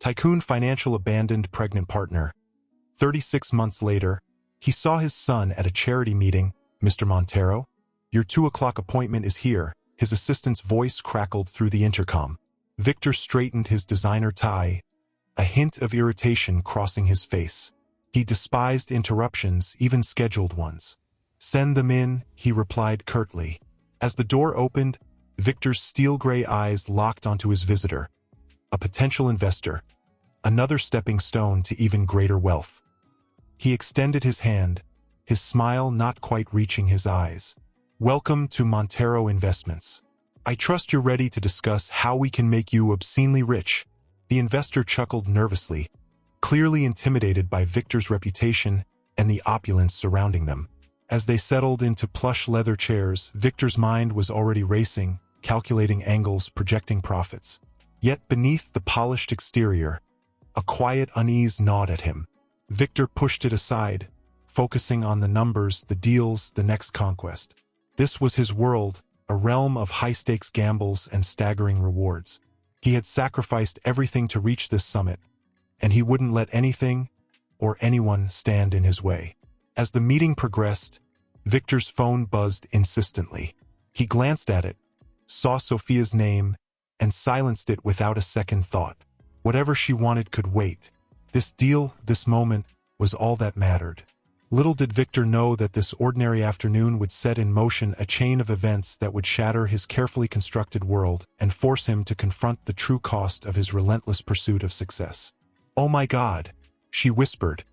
tycoon financial abandoned pregnant partner. 36 months later, he saw his son at a charity meeting. "Mr. Montero, your 2 o'clock appointment is here," his assistant's voice crackled through the intercom. Victor straightened his designer tie, a hint of irritation crossing his face. He despised interruptions, even scheduled ones. "Send them in," he replied curtly. As the door opened, Victor's steel-gray eyes locked onto his visitor. A potential investor, another stepping stone to even greater wealth. He extended his hand, his smile not quite reaching his eyes. "Welcome to Montero Investments. I trust you're ready to discuss how we can make you obscenely rich." The investor chuckled nervously, clearly intimidated by Victor's reputation and the opulence surrounding them. As they settled into plush leather chairs, Victor's mind was already racing, calculating angles, projecting profits. Yet beneath the polished exterior, a quiet unease gnawed at him. Victor pushed it aside, focusing on the numbers, the deals, the next conquest. This was his world, a realm of high-stakes gambles and staggering rewards. He had sacrificed everything to reach this summit, and he wouldn't let anything or anyone stand in his way. As the meeting progressed, Victor's phone buzzed insistently. He glanced at it, saw Sophia's name, and silenced it without a second thought. Whatever she wanted could wait. This deal, this moment, was all that mattered. Little did Victor know that this ordinary afternoon would set in motion a chain of events that would shatter his carefully constructed world and force him to confront the true cost of his relentless pursuit of success. "Oh my God," she whispered,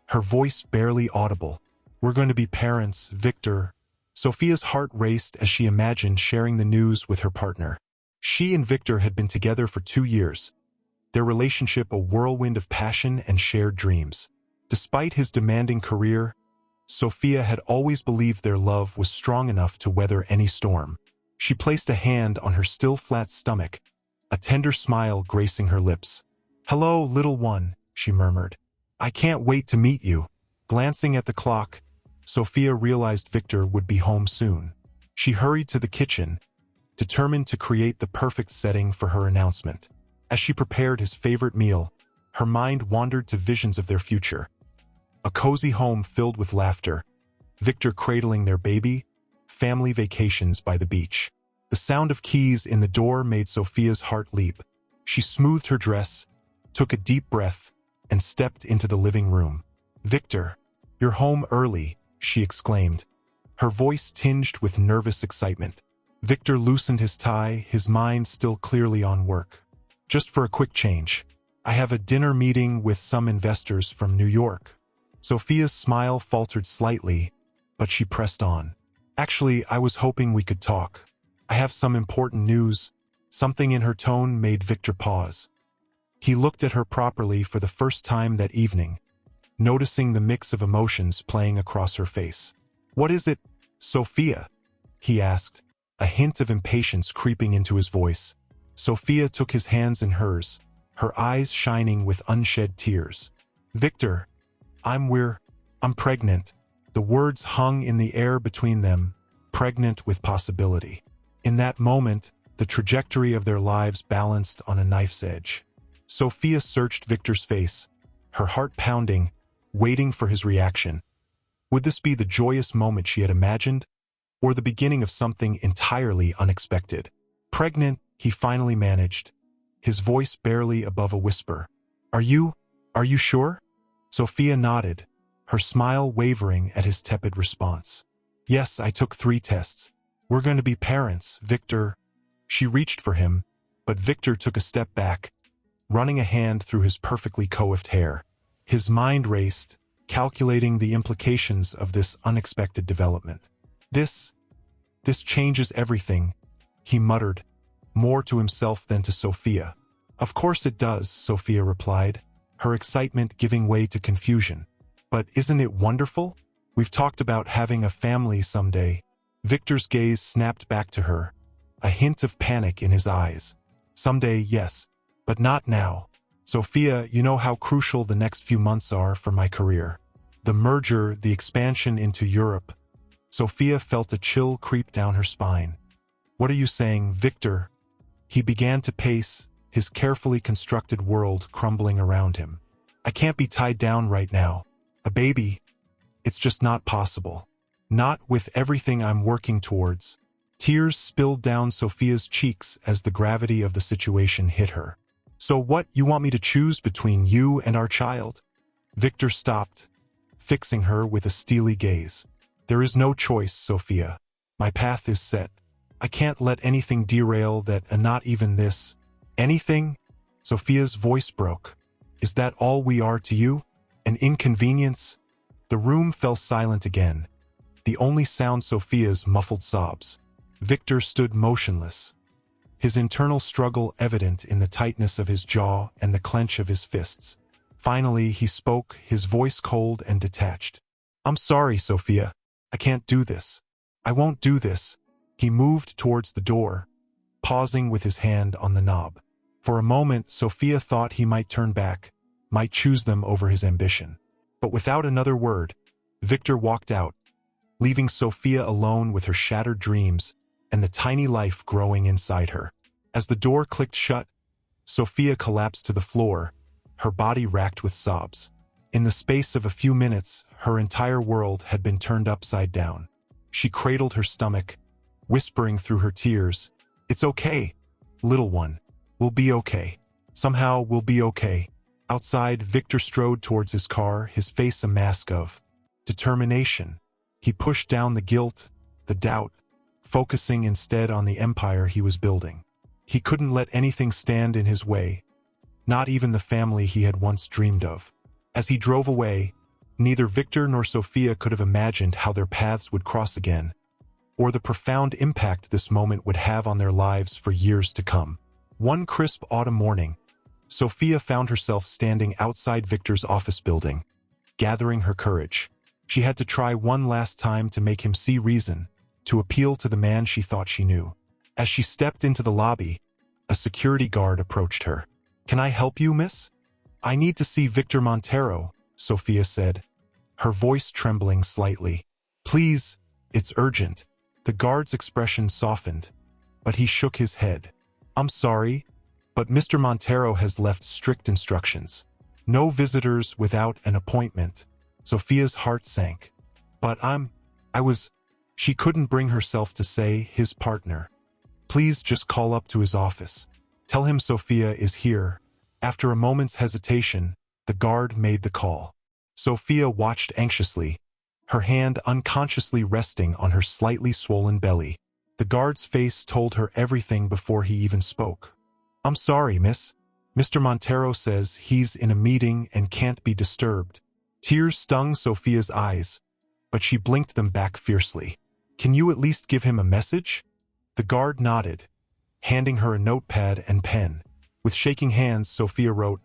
her voice barely audible. "We're going to be parents, Victor." Sophia's heart raced as she imagined sharing the news with her partner. She and Victor had been together for 2 years, their relationship a whirlwind of passion and shared dreams. Despite his demanding career, Sophia had always believed their love was strong enough to weather any storm. She placed a hand on her still flat stomach, a tender smile gracing her lips. "Hello, little one," she murmured. "I can't wait to meet you." Glancing at the clock, Sophia realized Victor would be home soon. She hurried to the kitchen, determined to create the perfect setting for her announcement. As she prepared his favorite meal, her mind wandered to visions of their future. A cozy home filled with laughter, Victor cradling their baby, family vacations by the beach. The sound of keys in the door made Sophia's heart leap. She smoothed her dress, took a deep breath, and stepped into the living room. "Victor, you're home early," she exclaimed, her voice tinged with nervous excitement. Victor loosened his tie, his mind still clearly on work. "Just for a quick change. I have a dinner meeting with some investors from New York." Sophia's smile faltered slightly, but she pressed on. "Actually, I was hoping we could talk. I have some important news." Something in her tone made Victor pause. He looked at her properly for the first time that evening, noticing the mix of emotions playing across her face. "What is it, Sophia?" he asked, a hint of impatience creeping into his voice. Sophia took his hands in hers, her eyes shining with unshed tears. "Victor, I'm pregnant." The words hung in the air between them, pregnant with possibility. In that moment, the trajectory of their lives balanced on a knife's edge. Sophia searched Victor's face, her heart pounding, waiting for his reaction. Would this be the joyous moment she had imagined, or the beginning of something entirely unexpected? "Pregnant," he finally managed, his voice barely above a whisper. Are you sure?" Sophia nodded, her smile wavering at his tepid response. "Yes, I took 3 tests. We're going to be parents, Victor." She reached for him, but Victor took a step back, running a hand through his perfectly coiffed hair. His mind raced, calculating the implications of this unexpected development. This changes everything," he muttered, more to himself than to Sophia. "Of course it does," Sophia replied, her excitement giving way to confusion. "But isn't it wonderful? We've talked about having a family someday." Victor's gaze snapped back to her, a hint of panic in his eyes. "Someday, yes, but not now. Sophia, you know how crucial the next few months are for my career. The merger, the expansion into Europe." Sophia felt a chill creep down her spine. "What are you saying, Victor?" He began to pace, his carefully constructed world crumbling around him. I can't be tied down right now. A baby? It's just not possible. Not with everything I'm working towards. Tears spilled down Sophia's cheeks as the gravity of the situation hit her. So what, you want me to choose between you and our child? Victor stopped, fixing her with a steely gaze. There is no choice, Sophia. My path is set. I can't let anything derail that, and not even this. Anything? Sophia's voice broke. Is that all we are to you? An inconvenience? The room fell silent again. The only sound Sophia's muffled sobs. Victor stood motionless, his internal struggle evident in the tightness of his jaw and the clench of his fists. Finally, he spoke, his voice cold and detached. I'm sorry, Sophia. I can't do this. I won't do this. He moved towards the door, pausing with his hand on the knob. For a moment, Sophia thought he might turn back, might choose them over his ambition. But without another word, Victor walked out, leaving Sophia alone with her shattered dreams and the tiny life growing inside her. As the door clicked shut, Sophia collapsed to the floor, her body racked with sobs. In the space of a few minutes, her entire world had been turned upside down. She cradled her stomach, whispering through her tears, "It's okay, little one. We'll be okay. Somehow we'll be okay." Outside, Victor strode towards his car, his face a mask of determination. He pushed down the guilt, the doubt, focusing instead on the empire he was building. He couldn't let anything stand in his way, not even the family he had once dreamed of. As he drove away, neither Victor nor Sophia could have imagined how their paths would cross again, or the profound impact this moment would have on their lives for years to come. One crisp autumn morning, Sophia found herself standing outside Victor's office building, gathering her courage. She had to try one last time to make him see reason, to appeal to the man she thought she knew. As she stepped into the lobby, a security guard approached her. "Can I help you, miss?" "I need to see Victor Montero," Sophia said, her voice trembling slightly. "Please, it's urgent." The guard's expression softened, but he shook his head. "I'm sorry, but Mr. Montero has left strict instructions. No visitors without an appointment." Sophia's heart sank. "But I was..." She couldn't bring herself to say his partner. "Please just call up to his office. Tell him Sophia is here." After a moment's hesitation, the guard made the call. Sophia watched anxiously, her hand unconsciously resting on her slightly swollen belly. The guard's face told her everything before he even spoke. "I'm sorry, miss. Mr. Montero says he's in a meeting and can't be disturbed." Tears stung Sophia's eyes, but she blinked them back fiercely. "Can you at least give him a message?" The guard nodded, handing her a notepad and pen. With shaking hands, Sophia wrote,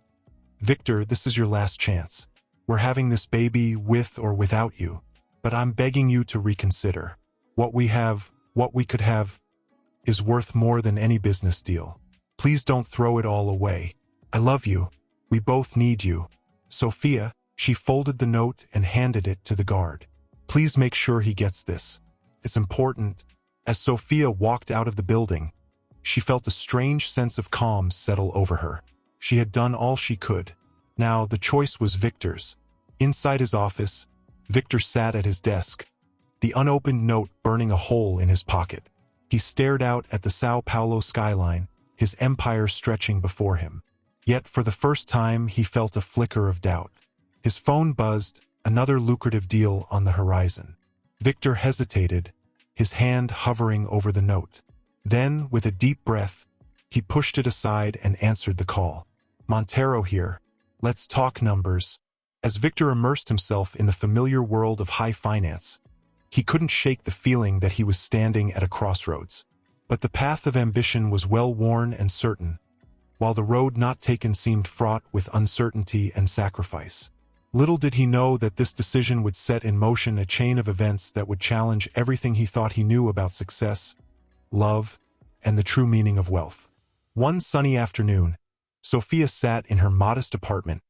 "Victor, this is your last chance. We're having this baby with or without you, but I'm begging you to reconsider. What we could have, is worth more than any business deal. Please don't throw it all away. I love you. We both need you. Sophia." She folded the note and handed it to the guard. "Please make sure he gets this. It's important." As Sophia walked out of the building, she felt a strange sense of calm settle over her. She had done all she could. Now the choice was Victor's. Inside his office, Victor sat at his desk, the unopened note burning a hole in his pocket. He stared out at the Sao Paulo skyline, his empire stretching before him. Yet for the first time he felt a flicker of doubt. His phone buzzed, another lucrative deal on the horizon. Victor hesitated, his hand hovering over the note. Then, with a deep breath, he pushed it aside and answered the call. "Montero here. Let's talk numbers." As Victor immersed himself in the familiar world of high finance, he couldn't shake the feeling that he was standing at a crossroads. But the path of ambition was well-worn and certain, while the road not taken seemed fraught with uncertainty and sacrifice. Little did he know that this decision would set in motion a chain of events that would challenge everything he thought he knew about success, love, and the true meaning of wealth. One sunny afternoon, Sophia sat in her modest apartment,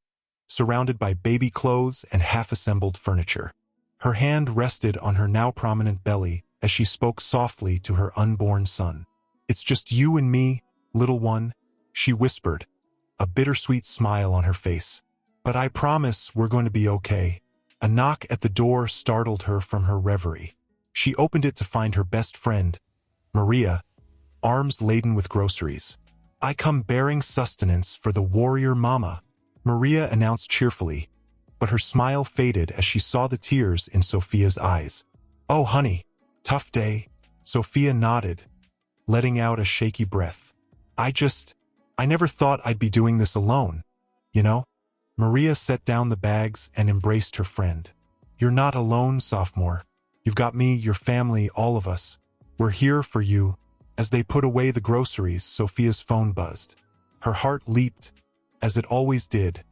surrounded by baby clothes and half-assembled furniture. Her hand rested on her now prominent belly as she spoke softly to her unborn son. "It's just you and me, little one. she whispered, a bittersweet smile on her face. But I promise we're going to be okay. A knock at the door startled her from her reverie. She opened it to find her best friend, Maria, arms laden with groceries. I come bearing sustenance for the warrior mama, Maria announced cheerfully, but her smile faded as she saw the tears in Sophia's eyes. Oh, honey, tough day, Sophia nodded, letting out a shaky breath. I never thought I'd be doing this alone, you know? Maria set down the bags and embraced her friend. You're not alone, sophomore. You've got me, your family, all of us. We're here for you. As they put away the groceries, Sophia's phone buzzed. Her heart leaped, as it always did,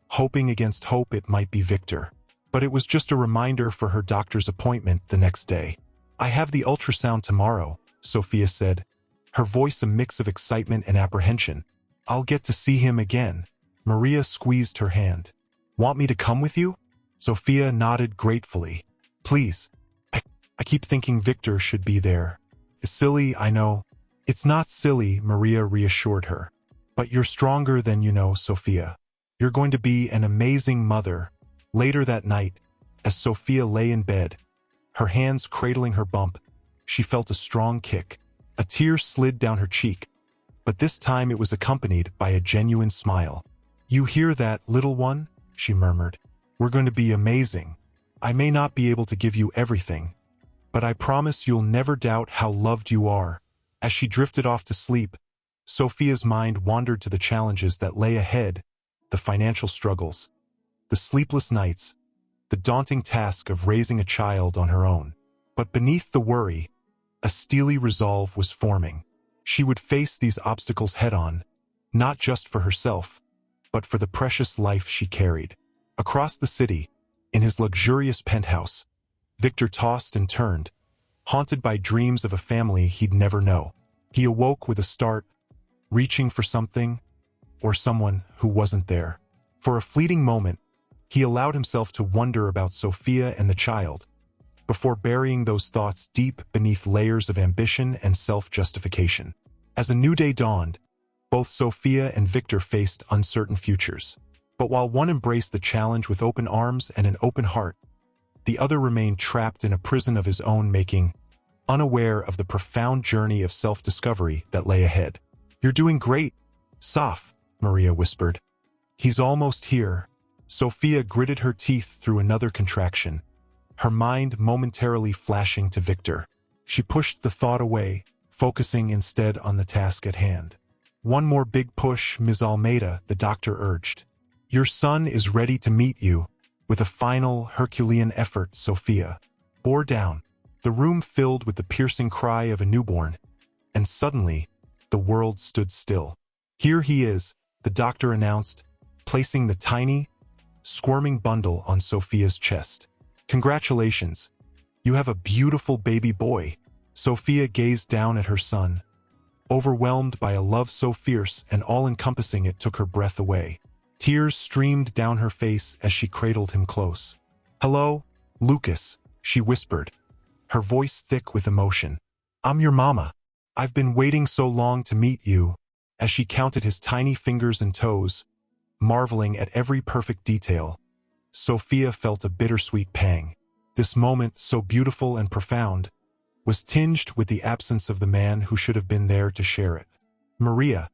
hoping against hope it might be Victor. But it was just a reminder for her doctor's appointment the next day. I have the ultrasound tomorrow, Sophia said, her voice a mix of excitement and apprehension. I'll get to see him again. Maria squeezed her hand. Want me to come with you? Sophia nodded gratefully. Please. I keep thinking Victor should be there. It's silly, I know. It's not silly, Maria reassured her. But you're stronger than you know, Sophia. You're going to be an amazing mother. Later that night, as Sophia lay in bed, her hands cradling her bump, she felt a strong kick. A tear slid down her cheek, but this time it was accompanied by a genuine smile. You hear that, little one? She murmured. We're going to be amazing. I may not be able to give you everything, but I promise you'll never doubt how loved you are. As she drifted off to sleep, Sophia's mind wandered to the challenges that lay ahead, the financial struggles, the sleepless nights, the daunting task of raising a child on her own. But beneath the worry, a steely resolve was forming. She would face these obstacles head-on, not just for herself, but for the precious life she carried. Across the city, in his luxurious penthouse, Victor tossed and turned, haunted by dreams of a family he'd never know. He awoke with a start, reaching for something or someone who wasn't there. For a fleeting moment, he allowed himself to wonder about Sophia and the child, before burying those thoughts deep beneath layers of ambition and self-justification. As a new day dawned, both Sophia and Victor faced uncertain futures. But while one embraced the challenge with open arms and an open heart, the other remained trapped in a prison of his own making, unaware of the profound journey of self-discovery that lay ahead. You're doing great, Soph, Maria whispered. He's almost here. Sophia gritted her teeth through another contraction, her mind momentarily flashing to Victor. She pushed the thought away, focusing instead on the task at hand. One more big push, Ms. Almeida, the doctor urged. Your son is ready to meet you. With a final Herculean effort, Sophia bore down. The room filled with the piercing cry of a newborn, and suddenly, the world stood still. Here he is, the doctor announced, placing the tiny, squirming bundle on Sophia's chest. Congratulations. You have a beautiful baby boy. Sophia gazed down at her son, overwhelmed by a love so fierce and all-encompassing it took her breath away. Tears streamed down her face as she cradled him close. Hello, Lucas, she whispered, her voice thick with emotion. I'm your mama. I've been waiting so long to meet you. As she counted his tiny fingers and toes, marveling at every perfect detail, Sophia felt a bittersweet pang. This moment, so beautiful and profound, was tinged with the absence of the man who should have been there to share it. Maria,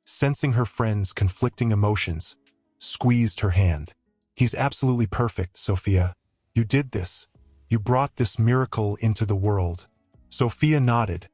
sensing her friend's conflicting emotions, squeezed her hand. He's absolutely perfect, Sophia. You did this. You brought this miracle into the world. Sophia nodded,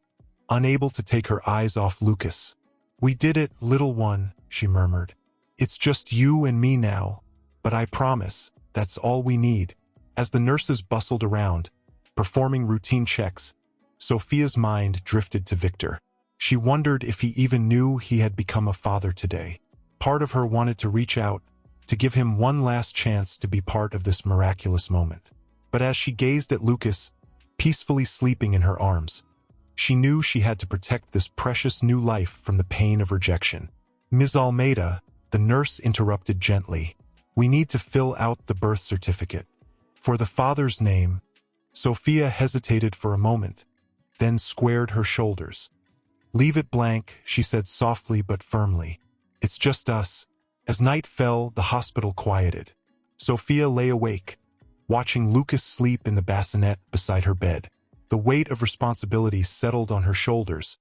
unable to take her eyes off Lucas. We did it, little one, she murmured. It's just you and me now, but I promise, that's all we need. As the nurses bustled around, performing routine checks, Sophia's mind drifted to Victor. She wondered if he even knew he had become a father today. Part of her wanted to reach out, to give him one last chance to be part of this miraculous moment. But as she gazed at Lucas, peacefully sleeping in her arms, she knew she had to protect this precious new life from the pain of rejection. Ms. Almeida, the nurse interrupted gently. We need to fill out the birth certificate. For the father's name, Sophia hesitated for a moment, then squared her shoulders. Leave it blank, she said softly but firmly. It's just us. As night fell, the hospital quieted. Sophia lay awake, watching Lucas sleep in the bassinet beside her bed. The weight of responsibility settled on her shoulders,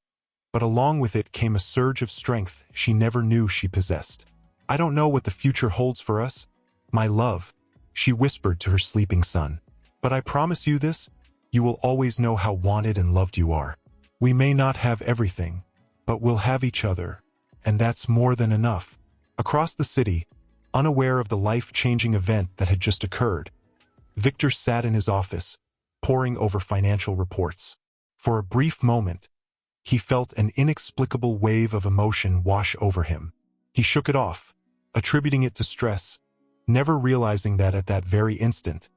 but along with it came a surge of strength she never knew she possessed. "I don't know what the future holds for us, my love," she whispered to her sleeping son. "But I promise you this, you will always know how wanted and loved you are. We may not have everything, but we'll have each other, and that's more than enough." Across the city, unaware of the life-changing event that had just occurred, Victor sat in his office, poring over financial reports. For a brief moment, he felt an inexplicable wave of emotion wash over him. He shook it off, attributing it to stress, never realizing that at that very instant,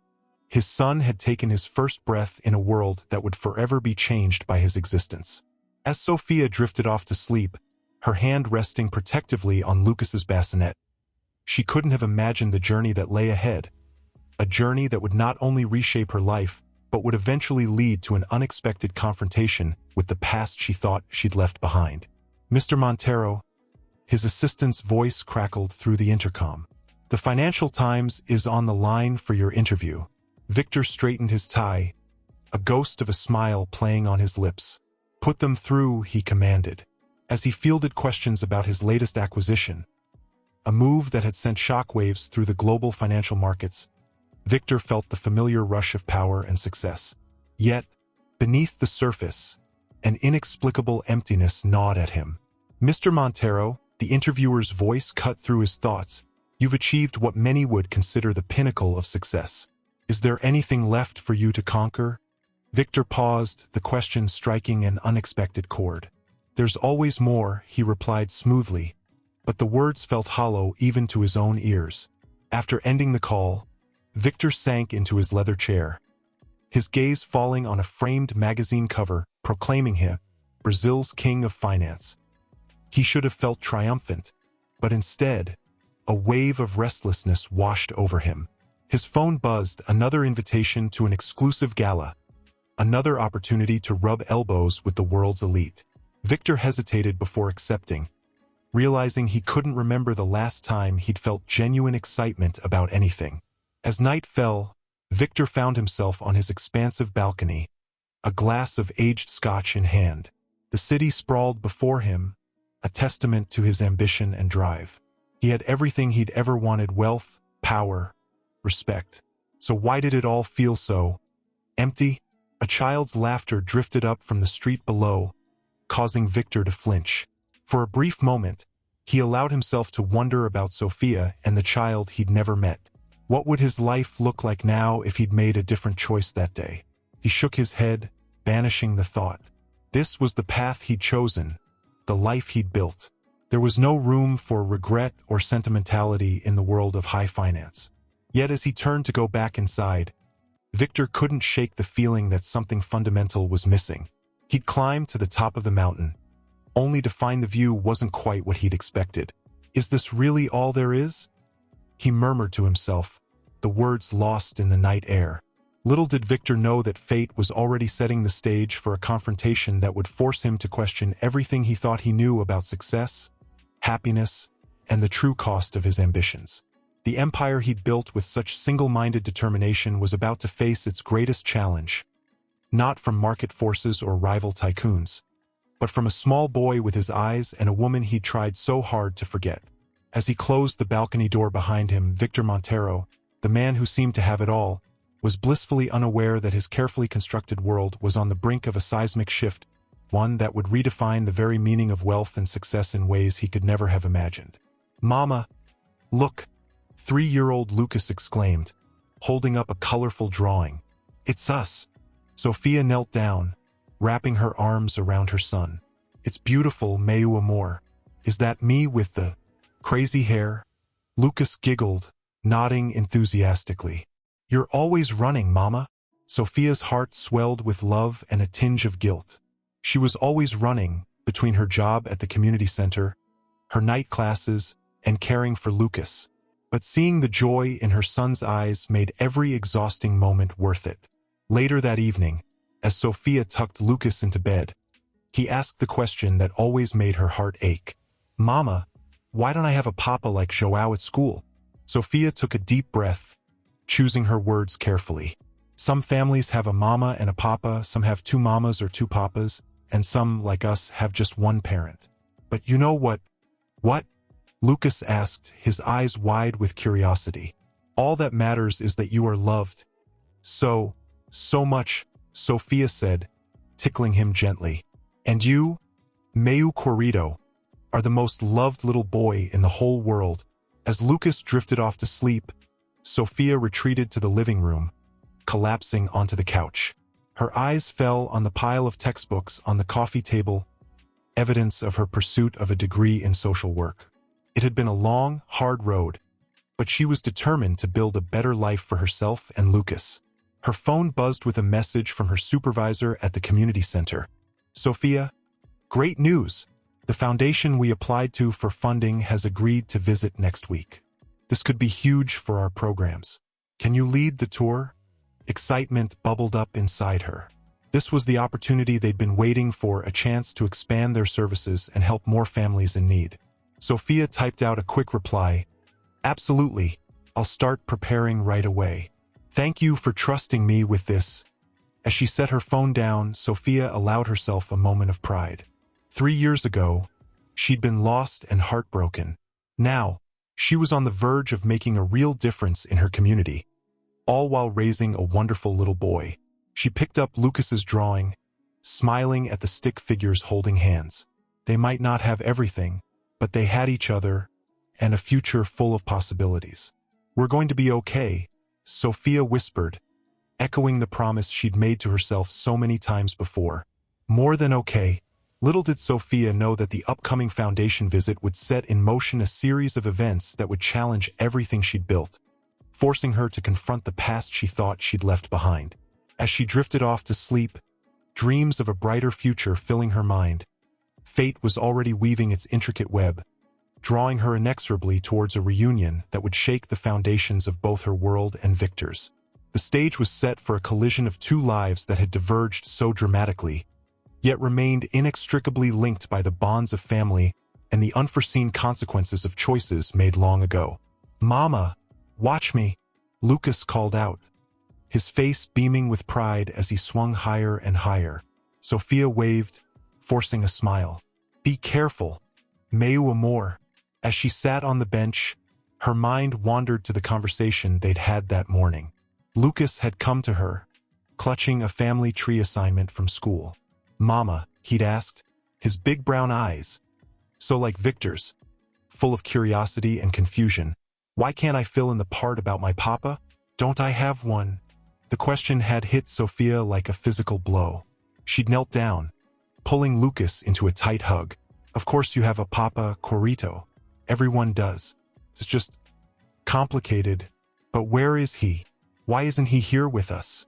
his son had taken his first breath in a world that would forever be changed by his existence. As Sophia drifted off to sleep, her hand resting protectively on Lucas's bassinet, she couldn't have imagined the journey that lay ahead, a journey that would not only reshape her life, but would eventually lead to an unexpected confrontation with the past she thought she'd left behind. "Mr. Montero," his assistant's voice crackled through the intercom. "The Financial Times is on the line for your interview." Victor straightened his tie, a ghost of a smile playing on his lips. "Put them through," he commanded, as he fielded questions about his latest acquisition, a move that had sent shockwaves through the global financial markets. Victor felt the familiar rush of power and success. Yet, beneath the surface, an inexplicable emptiness gnawed at him. "Mr. Montero," the interviewer's voice cut through his thoughts, "you've achieved what many would consider the pinnacle of success. Is there anything left for you to conquer?" Victor paused, the question striking an unexpected chord. "There's always more," he replied smoothly, but the words felt hollow even to his own ears. After ending the call, Victor sank into his leather chair, his gaze falling on a framed magazine cover proclaiming him Brazil's king of finance. He should have felt triumphant, but instead, a wave of restlessness washed over him. His phone buzzed, another invitation to an exclusive gala, another opportunity to rub elbows with the world's elite. Victor hesitated before accepting, realizing he couldn't remember the last time he'd felt genuine excitement about anything. As night fell, Victor found himself on his expansive balcony, a glass of aged scotch in hand. The city sprawled before him, a testament to his ambition and drive. He had everything he'd ever wanted: wealth, power, respect. So why did it all feel so empty? A child's laughter drifted up from the street below, causing Victor to flinch. For a brief moment, he allowed himself to wonder about Sophia and the child he'd never met. What would his life look like now if he'd made a different choice that day? He shook his head, banishing the thought. This was the path he'd chosen, the life he'd built. There was no room for regret or sentimentality in the world of high finance. Yet as he turned to go back inside, Victor couldn't shake the feeling that something fundamental was missing. He'd climbed to the top of the mountain, only to find the view wasn't quite what he'd expected. "Is this really all there is?" he murmured to himself, the words lost in the night air. Little did Victor know that fate was already setting the stage for a confrontation that would force him to question everything he thought he knew about success, happiness, and the true cost of his ambitions. The empire he'd built with such single-minded determination was about to face its greatest challenge, not from market forces or rival tycoons, but from a small boy with his eyes and a woman he'd tried so hard to forget. As he closed the balcony door behind him, Victor Montero, the man who seemed to have it all, was blissfully unaware that his carefully constructed world was on the brink of a seismic shift, one that would redefine the very meaning of wealth and success in ways he could never have imagined. "Mama, look!" 3-year-old Lucas exclaimed, holding up a colorful drawing. "It's us!" Sophia knelt down, wrapping her arms around her son. "It's beautiful, meu amor. Is that me with the crazy hair?" Lucas giggled, nodding enthusiastically. "You're always running, Mama." Sophia's heart swelled with love and a tinge of guilt. She was always running, between her job at the community center, her night classes, and caring for Lucas. But seeing the joy in her son's eyes made every exhausting moment worth it. Later that evening, as Sophia tucked Lucas into bed, he asked the question that always made her heart ache. "Mama, Why don't I have a papa like Joao at school? Sophia took a deep breath, choosing her words carefully. Some families have a mama and a papa, some have two mamas or two papas, and some, like us, have just one parent. But you know what? What? Lucas asked, his eyes wide with curiosity. All that matters is that you are loved. So much, Sophia said, tickling him gently. And you, Meu Corrido, are the most loved little boy in the whole world. As Lucas drifted off to sleep, Sophia retreated to the living room, collapsing onto the couch. Her eyes fell on the pile of textbooks on the coffee table, evidence of her pursuit of a degree in social work. It had been a long, hard road, but she was determined to build a better life for herself and Lucas. Her phone buzzed with a message from her supervisor at the community center. Sophia, great news! The foundation we applied to for funding has agreed to visit next week. This could be huge for our programs. Can you lead the tour? Excitement bubbled up inside her. This was the opportunity they'd been waiting for, a chance to expand their services and help more families in need. Sophia typed out a quick reply. Absolutely. I'll start preparing right away. Thank you for trusting me with this. As she set her phone down, Sophia allowed herself a moment of pride. 3 years ago, she'd been lost and heartbroken. Now, she was on the verge of making a real difference in her community, all while raising a wonderful little boy. She picked up Lucas's drawing, smiling at the stick figures holding hands. They might not have everything, but they had each other and a future full of possibilities. We're going to be okay, Sophia whispered, echoing the promise she'd made to herself so many times before. More than okay. Little did Sophia know that the upcoming foundation visit would set in motion a series of events that would challenge everything she'd built, forcing her to confront the past she thought she'd left behind. As she drifted off to sleep, dreams of a brighter future filling her mind, fate was already weaving its intricate web, drawing her inexorably towards a reunion that would shake the foundations of both her world and Victor's. The stage was set for a collision of two lives that had diverged so dramatically, yet remained inextricably linked by the bonds of family and the unforeseen consequences of choices made long ago. Mama, watch me, Lucas called out, his face beaming with pride as he swung higher and higher. Sophia waved, forcing a smile. Be careful, meu amor. As she sat on the bench, her mind wandered to the conversation they'd had that morning. Lucas had come to her, clutching a family tree assignment from school. Mama, he'd asked, his big brown eyes, so like Victor's, full of curiosity and confusion. Why can't I fill in the part about my papa? Don't I have one? The question had hit Sophia like a physical blow. She'd knelt down, pulling Lucas into a tight hug. Of course you have a papa, Corrito. Everyone does. It's just complicated. But where is he? Why isn't he here with us?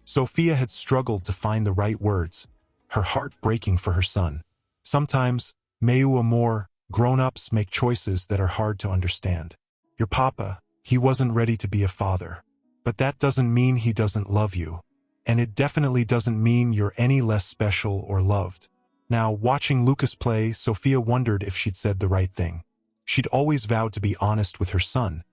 Sophia had struggled to find the right words, her heart breaking for her son. Sometimes, meu amor, grown-ups make choices that are hard to understand. Your papa, he wasn't ready to be a father. But that doesn't mean he doesn't love you. And it definitely doesn't mean you're any less special or loved. Now, watching Lucas play, Sophia wondered if she'd said the right thing. She'd always vowed to be honest with her son.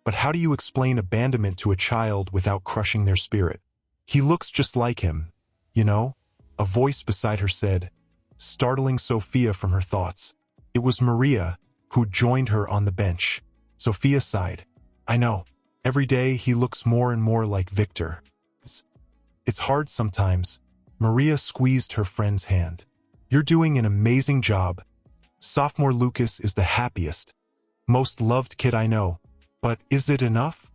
But how do you explain abandonment to a child without crushing their spirit? He looks just like him, you know? A voice beside her said, startling Sophia from her thoughts. It was Maria, who joined her on the bench. Sophia sighed. I know. Every day he looks more and more like Victor. It's hard sometimes. Maria squeezed her friend's hand. You're doing an amazing job. Sophomore Lucas is the happiest, most loved kid I know. But is it enough?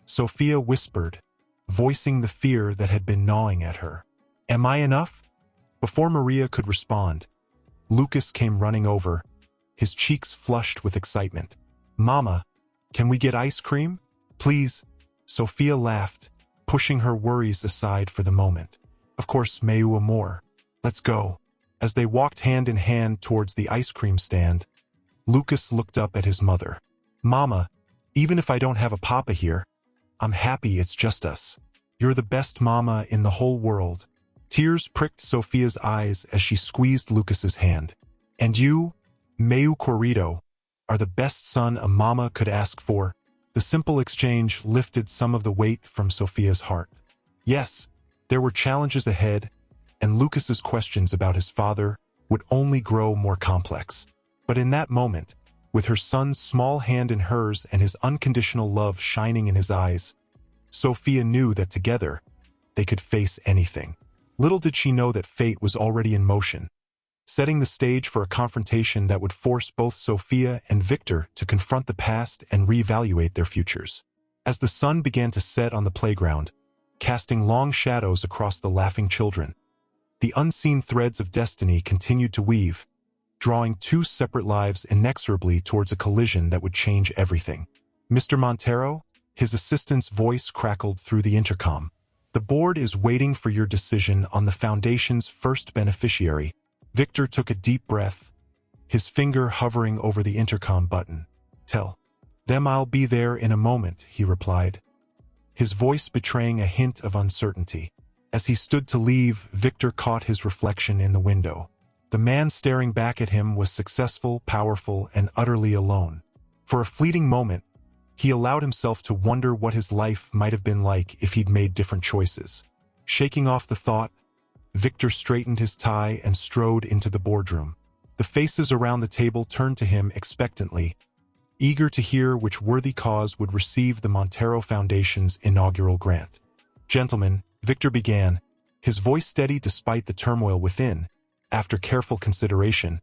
Sophia whispered, voicing the fear that had been gnawing at her. Am I enough? Before Maria could respond, Lucas came running over, his cheeks flushed with excitement. Mama, can we get ice cream? Please. Sophia laughed, pushing her worries aside for the moment. Of course, meu amor. Let's go. As they walked hand in hand towards the ice cream stand, Lucas looked up at his mother. Mama, even if I don't have a papa here, I'm happy it's just us. You're the best mama in the whole world. Tears pricked Sophia's eyes as she squeezed Lucas's hand. And you, meu querido, are the best son a mama could ask for. The simple exchange lifted some of the weight from Sophia's heart. Yes, there were challenges ahead, and Lucas's questions about his father would only grow more complex. But in that moment, with her son's small hand in hers and his unconditional love shining in his eyes, Sophia knew that together, they could face anything. Little did she know that fate was already in motion, setting the stage for a confrontation that would force both Sophia and Victor to confront the past and reevaluate their futures. As the sun began to set on the playground, casting long shadows across the laughing children, the unseen threads of destiny continued to weave, drawing two separate lives inexorably towards a collision that would change everything. "Mr. Montero?" His assistant's voice crackled through the intercom. "The board is waiting for your decision on the foundation's first beneficiary." Victor took a deep breath, his finger hovering over the intercom button. "Tell them I'll be there in a moment," he replied, his voice betraying a hint of uncertainty. As he stood to leave, Victor caught his reflection in the window. The man staring back at him was successful, powerful, and utterly alone. For a fleeting moment, he allowed himself to wonder what his life might have been like if he'd made different choices. Shaking off the thought, Victor straightened his tie and strode into the boardroom. The faces around the table turned to him expectantly, eager to hear which worthy cause would receive the Montero Foundation's inaugural grant. "Gentlemen," Victor began, his voice steady despite the turmoil within, "after careful consideration,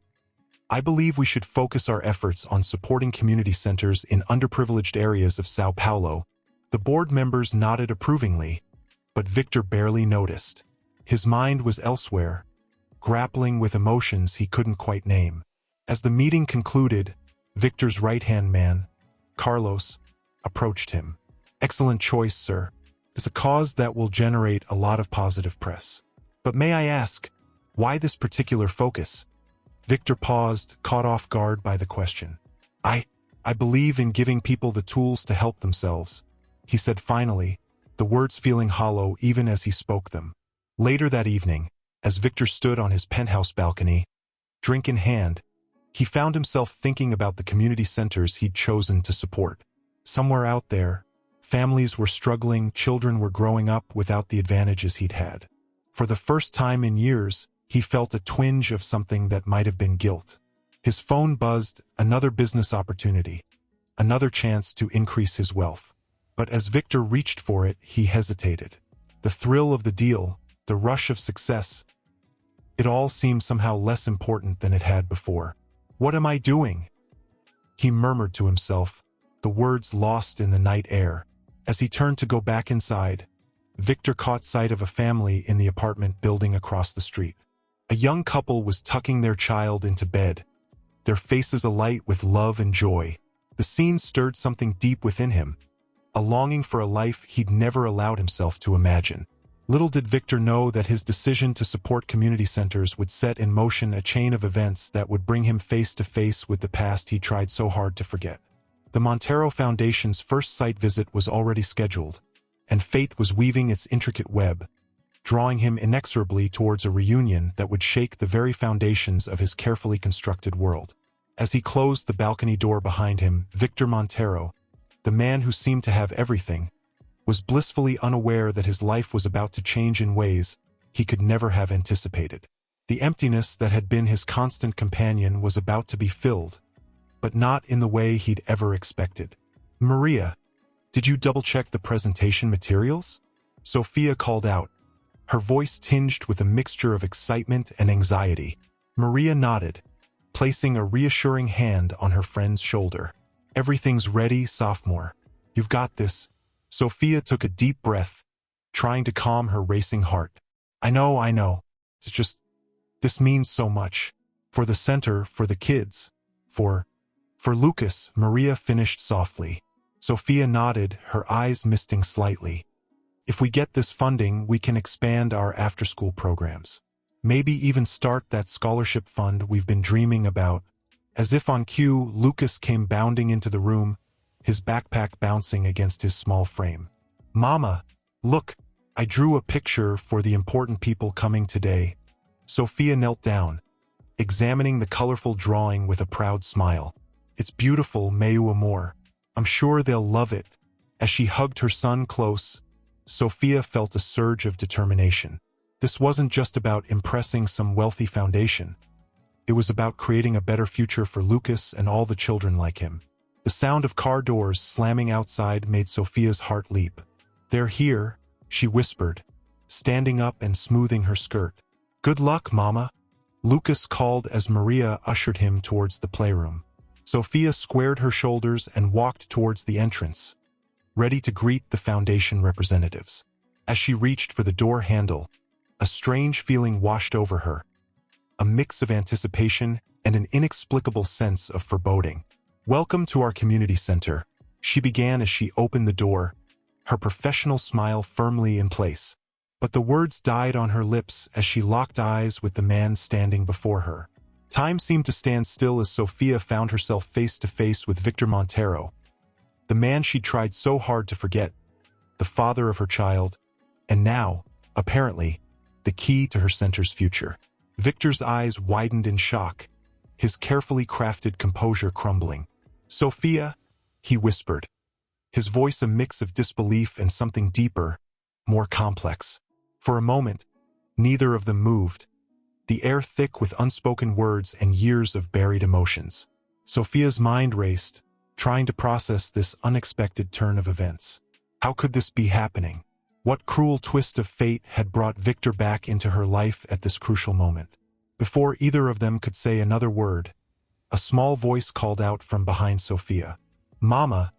I believe we should focus our efforts on supporting community centers in underprivileged areas of Sao Paulo." The board members nodded approvingly, but Victor barely noticed. His mind was elsewhere, grappling with emotions he couldn't quite name. As the meeting concluded, Victor's right-hand man, Carlos, approached him. "Excellent choice, sir. It's a cause that will generate a lot of positive press. But may I ask, why this particular focus?" Victor paused, caught off guard by the question. I believe in giving people the tools to help themselves," he said finally, the words feeling hollow even as he spoke them. Later that evening, as Victor stood on his penthouse balcony, drink in hand, he found himself thinking about the community centers he'd chosen to support. Somewhere out there, families were struggling, children were growing up without the advantages he'd had. For the first time in years, he felt a twinge of something that might have been guilt. His phone buzzed, another business opportunity, another chance to increase his wealth. But as Victor reached for it, he hesitated. The thrill of the deal, the rush of success, it all seemed somehow less important than it had before. "What am I doing?" he murmured to himself, the words lost in the night air. As he turned to go back inside, Victor caught sight of a family in the apartment building across the street. A young couple was tucking their child into bed, their faces alight with love and joy. The scene stirred something deep within him, a longing for a life he'd never allowed himself to imagine. Little did Victor know that his decision to support community centers would set in motion a chain of events that would bring him face to face with the past he tried so hard to forget. The Montero Foundation's first site visit was already scheduled, and fate was weaving its intricate web, drawing him inexorably towards a reunion that would shake the very foundations of his carefully constructed world. As he closed the balcony door behind him, Victor Montero, the man who seemed to have everything, was blissfully unaware that his life was about to change in ways he could never have anticipated. The emptiness that had been his constant companion was about to be filled, but not in the way he'd ever expected. "Maria, did you double-check the presentation materials?" Sophia called out, her voice tinged with a mixture of excitement and anxiety. Maria nodded, placing a reassuring hand on her friend's shoulder. "Everything's ready, sophomore. You've got this." Sophia took a deep breath, trying to calm her racing heart. I know. It's just, this means so much. For the center, for the kids, for Lucas," Maria finished softly. Sophia nodded, her eyes misting slightly. "If we get this funding, we can expand our after-school programs. Maybe even start that scholarship fund we've been dreaming about." As if on cue, Lucas came bounding into the room, his backpack bouncing against his small frame. "Mama, look, I drew a picture for the important people coming today." Sophia knelt down, examining the colorful drawing with a proud smile. It's beautiful, meu amor. I'm sure they'll love it." As she hugged her son close, Sophia felt a surge of determination. This wasn't just about impressing some wealthy foundation. It was about creating a better future for Lucas and all the children like him. The sound of car doors slamming outside made Sophia's heart leap. "They're here," she whispered, standing up and smoothing her skirt. "Good luck, Mama," Lucas called as Maria ushered him towards the playroom. Sophia squared her shoulders and walked towards the entrance, ready to greet the foundation representatives. As she reached for the door handle, a strange feeling washed over her, a mix of anticipation and an inexplicable sense of foreboding. "Welcome to our community center," she began as she opened the door, her professional smile firmly in place. But the words died on her lips as she locked eyes with the man standing before her. Time seemed to stand still as Sophia found herself face to face with Victor Montero, the man she'd tried so hard to forget, the father of her child, and now, apparently, the key to her center's future. Victor's eyes widened in shock, his carefully crafted composure crumbling. "Sophia," he whispered, his voice a mix of disbelief and something deeper, more complex. For a moment, neither of them moved, the air thick with unspoken words and years of buried emotions. Sophia's mind raced, trying to process this unexpected turn of events. How could this be happening? What cruel twist of fate had brought Victor back into her life at this crucial moment? Before either of them could say another word, a small voice called out from behind Sophia. "Mama,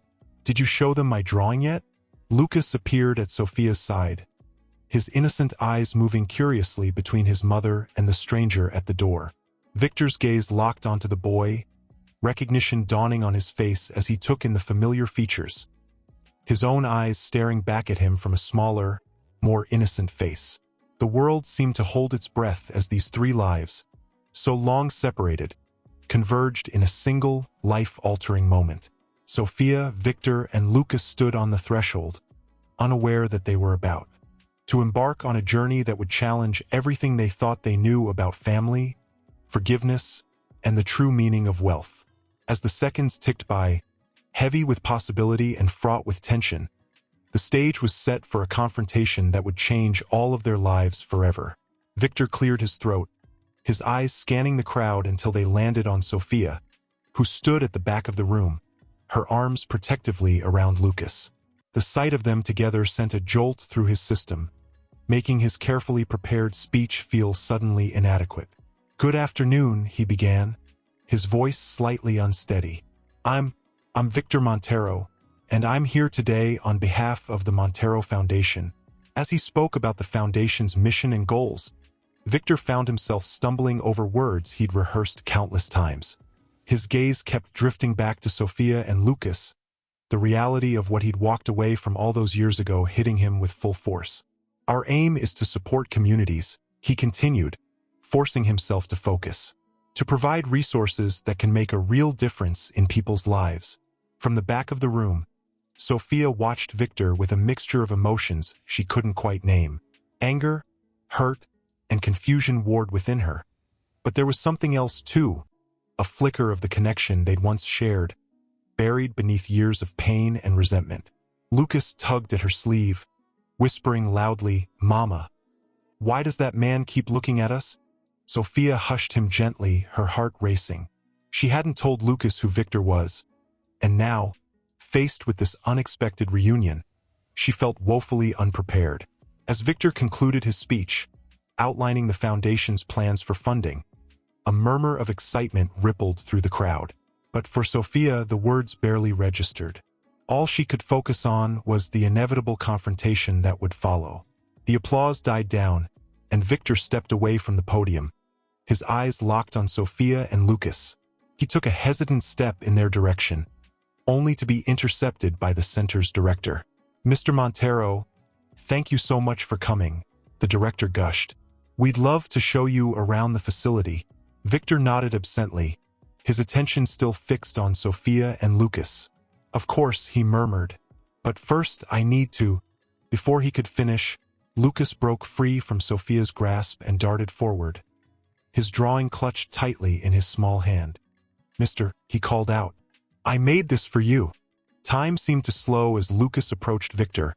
did you show them my drawing yet?" Lucas appeared at Sophia's side, his innocent eyes moving curiously between his mother and the stranger at the door. Victor's gaze locked onto the boy, recognition dawning on his face as he took in the familiar features, his own eyes staring back at him from a smaller, more innocent face. The world seemed to hold its breath as these three lives, so long separated, converged in a single, life-altering moment. Sophia, Victor, and Lucas stood on the threshold, unaware that they were about to embark on a journey that would challenge everything they thought they knew about family, forgiveness, and the true meaning of wealth. As the seconds ticked by, heavy with possibility and fraught with tension, the stage was set for a confrontation that would change all of their lives forever. Victor cleared his throat, his eyes scanning the crowd until they landed on Sophia, who stood at the back of the room, her arms protectively around Lucas. The sight of them together sent a jolt through his system, making his carefully prepared speech feel suddenly inadequate. "Good afternoon," he began, his voice slightly unsteady. I'm Victor Montero, and I'm here today on behalf of the Montero Foundation." As he spoke about the foundation's mission and goals, Victor found himself stumbling over words he'd rehearsed countless times. His gaze kept drifting back to Sophia and Lucas, the reality of what he'd walked away from all those years ago hitting him with full force. "Our aim is to support communities," he continued, forcing himself to focus, "to provide resources that can make a real difference in people's lives." From the back of the room, Sophia watched Victor with a mixture of emotions she couldn't quite name. Anger, hurt, and confusion warred within her. But there was something else too, a flicker of the connection they'd once shared, buried beneath years of pain and resentment. Lucas tugged at her sleeve, whispering loudly, "Mama, why does that man keep looking at us?" Sophia hushed him gently, her heart racing. She hadn't told Lucas who Victor was, and now, faced with this unexpected reunion, she felt woefully unprepared. As Victor concluded his speech, outlining the foundation's plans for funding, a murmur of excitement rippled through the crowd. But for Sophia, the words barely registered. All she could focus on was the inevitable confrontation that would follow. The applause died down, and Victor stepped away from the podium, his eyes locked on Sophia and Lucas. He took a hesitant step in their direction, only to be intercepted by the center's director. "Mr. Montero, thank you so much for coming," the director gushed. "We'd love to show you around the facility." Victor nodded absently, his attention still fixed on Sophia and Lucas. "Of course," he murmured, "but first I need to—" Before he could finish, Lucas broke free from Sophia's grasp and darted forward, his drawing clutched tightly in his small hand. "Mister," he called out, I made this for you. Time seemed to slow as Lucas approached Victor,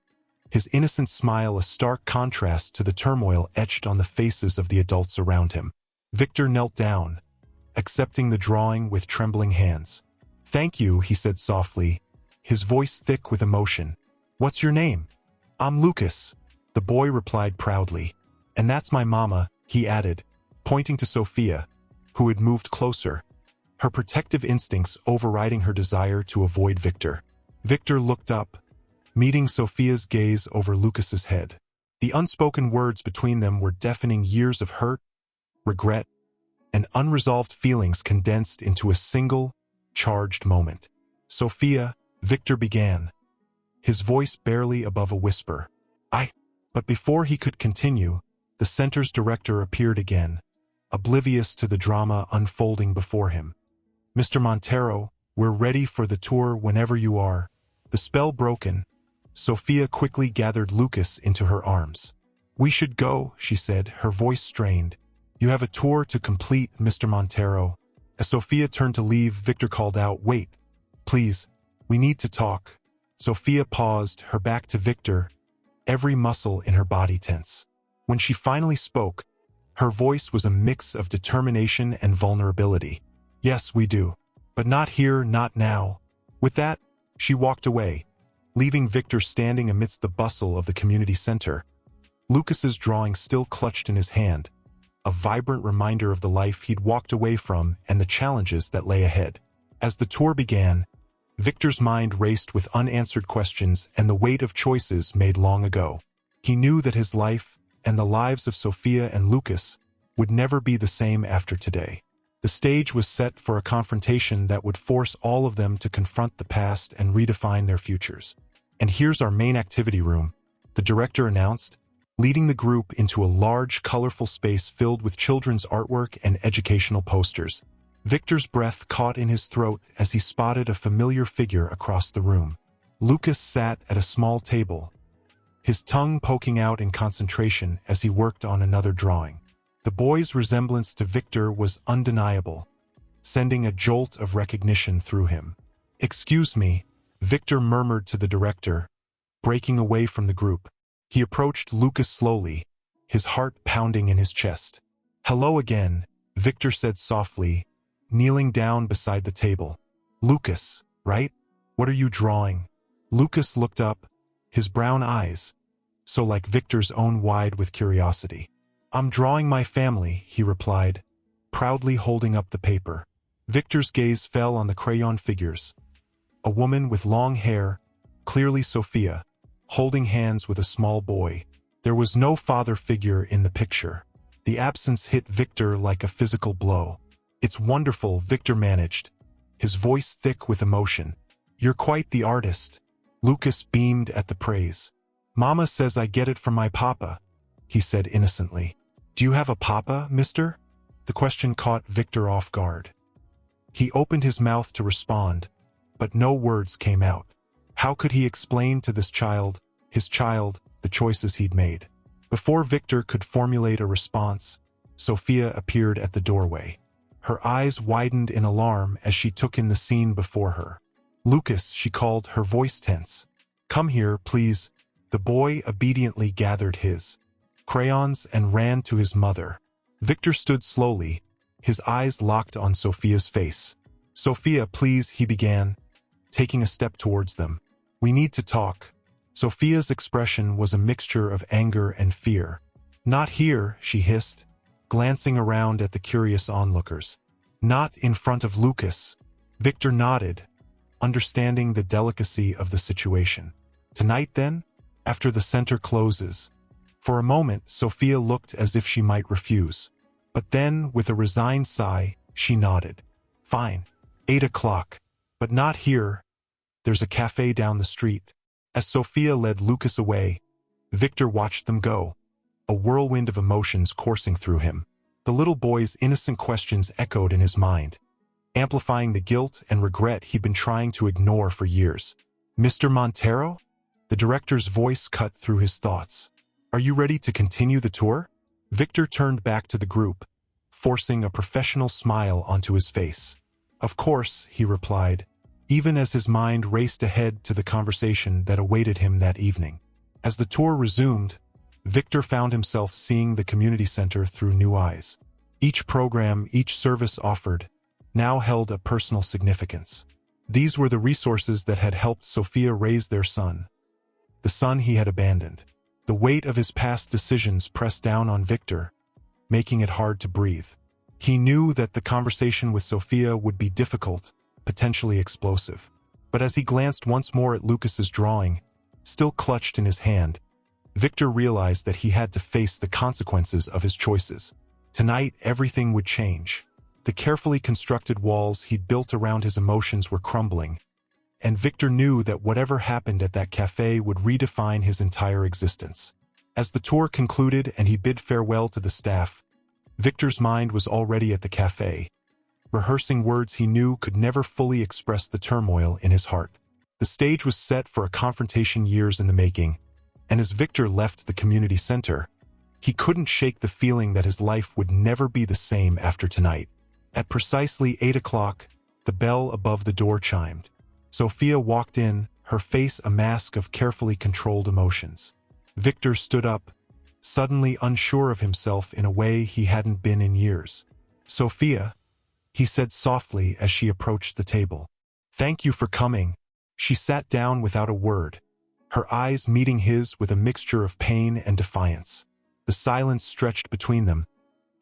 his innocent smile a stark contrast to the turmoil etched on the faces of the adults around him. Victor knelt down, accepting the drawing with trembling hands. "Thank you," he said softly, his voice thick with emotion. "What's your name?" "I'm Lucas," the boy replied proudly. "And that's my mama," he added, pointing to Sophia, who had moved closer, her protective instincts overriding her desire to avoid Victor. Victor looked up, meeting Sophia's gaze over Lucas's head. The unspoken words between them were deafening, years of hurt, regret, and unresolved feelings condensed into a single, charged moment. "Sophia," Victor began, his voice barely above a whisper. But before he could continue, the center's director appeared again, oblivious to the drama unfolding before him. "Mr. Montero, we're ready for the tour whenever you are." The spell broken, Sophia quickly gathered Lucas into her arms. "We should go," she said, her voice strained. "You have a tour to complete, Mr. Montero." As Sophia turned to leave, Victor called out, "Wait, please, we need to talk." Sophia paused, her back to Victor, every muscle in her body tense. When she finally spoke, her voice was a mix of determination and vulnerability. "Yes, we do. But not here, not now." With that, she walked away, leaving Victor standing amidst the bustle of the community center, Lucas's drawing still clutched in his hand, a vibrant reminder of the life he'd walked away from and the challenges that lay ahead. As the tour began, Victor's mind raced with unanswered questions and the weight of choices made long ago. He knew that his life, and the lives of Sophia and Lucas, would never be the same after today. The stage was set for a confrontation that would force all of them to confront the past and redefine their futures. "And here's our main activity room," the director announced, leading the group into a large, colorful space filled with children's artwork and educational posters. Victor's breath caught in his throat as he spotted a familiar figure across the room. Lucas sat at a small table, his tongue poking out in concentration as he worked on another drawing. The boy's resemblance to Victor was undeniable, sending a jolt of recognition through him. "Excuse me," Victor murmured to the director, breaking away from the group. He approached Lucas slowly, his heart pounding in his chest. "Hello again," Victor said softly, kneeling down beside the table. "Lucas, right? What are you drawing?" Lucas looked up, his brown eyes, so like Victor's own, wide with curiosity. "I'm drawing my family," he replied, proudly holding up the paper. Victor's gaze fell on the crayon figures. A woman with long hair, clearly Sophia, holding hands with a small boy. There was no father figure in the picture. The absence hit Victor like a physical blow. "It's wonderful," Victor managed, his voice thick with emotion. "You're quite the artist." Lucas beamed at the praise. "Mama says I get it from my papa," he said innocently. "Do you have a papa, mister?" The question caught Victor off guard. He opened his mouth to respond, but no words came out. How could he explain to this child, his child, the choices he'd made? Before Victor could formulate a response, Sophia appeared at the doorway. Her eyes widened in alarm as she took in the scene before her. "Lucas," she called, her voice tense. "Come here, please." The boy obediently gathered his crayons and ran to his mother. Victor stood slowly, his eyes locked on Sophia's face. "Sophia, please," he began, taking a step towards them. "We need to talk." Sophia's expression was a mixture of anger and fear. "Not here," she hissed, glancing around at the curious onlookers. "Not in front of Lucas." Victor nodded, understanding the delicacy of the situation. "Tonight then? After the center closes." For a moment, Sophia looked as if she might refuse. But then, with a resigned sigh, she nodded. "Fine. 8 o'clock. But not here. There's a cafe down the street." As Sophia led Lucas away, Victor watched them go, a whirlwind of emotions coursing through him. The little boy's innocent questions echoed in his mind, amplifying the guilt and regret he'd been trying to ignore for years. "Mr. Montero?" The director's voice cut through his thoughts. "Are you ready to continue the tour?" Victor turned back to the group, forcing a professional smile onto his face. "Of course," he replied, even as his mind raced ahead to the conversation that awaited him that evening. As the tour resumed, Victor found himself seeing the community center through new eyes. Each program, each service offered, now held a personal significance. These were the resources that had helped Sophia raise their son, the son he had abandoned. The weight of his past decisions pressed down on Victor, making it hard to breathe. He knew that the conversation with Sophia would be difficult, potentially explosive. But as he glanced once more at Lucas's drawing, still clutched in his hand, Victor realized that he had to face the consequences of his choices. Tonight, everything would change. The carefully constructed walls he'd built around his emotions were crumbling, and Victor knew that whatever happened at that cafe would redefine his entire existence. As the tour concluded and he bid farewell to the staff, Victor's mind was already at the cafe, rehearsing words he knew could never fully express the turmoil in his heart. The stage was set for a confrontation years in the making, and as Victor left the community center, he couldn't shake the feeling that his life would never be the same after tonight. At precisely 8 o'clock, the bell above the door chimed. Sophia walked in, her face a mask of carefully controlled emotions. Victor stood up, suddenly unsure of himself in a way he hadn't been in years. "Sophia," he said softly as she approached the table. "Thank you for coming." She sat down without a word, her eyes meeting his with a mixture of pain and defiance. The silence stretched between them,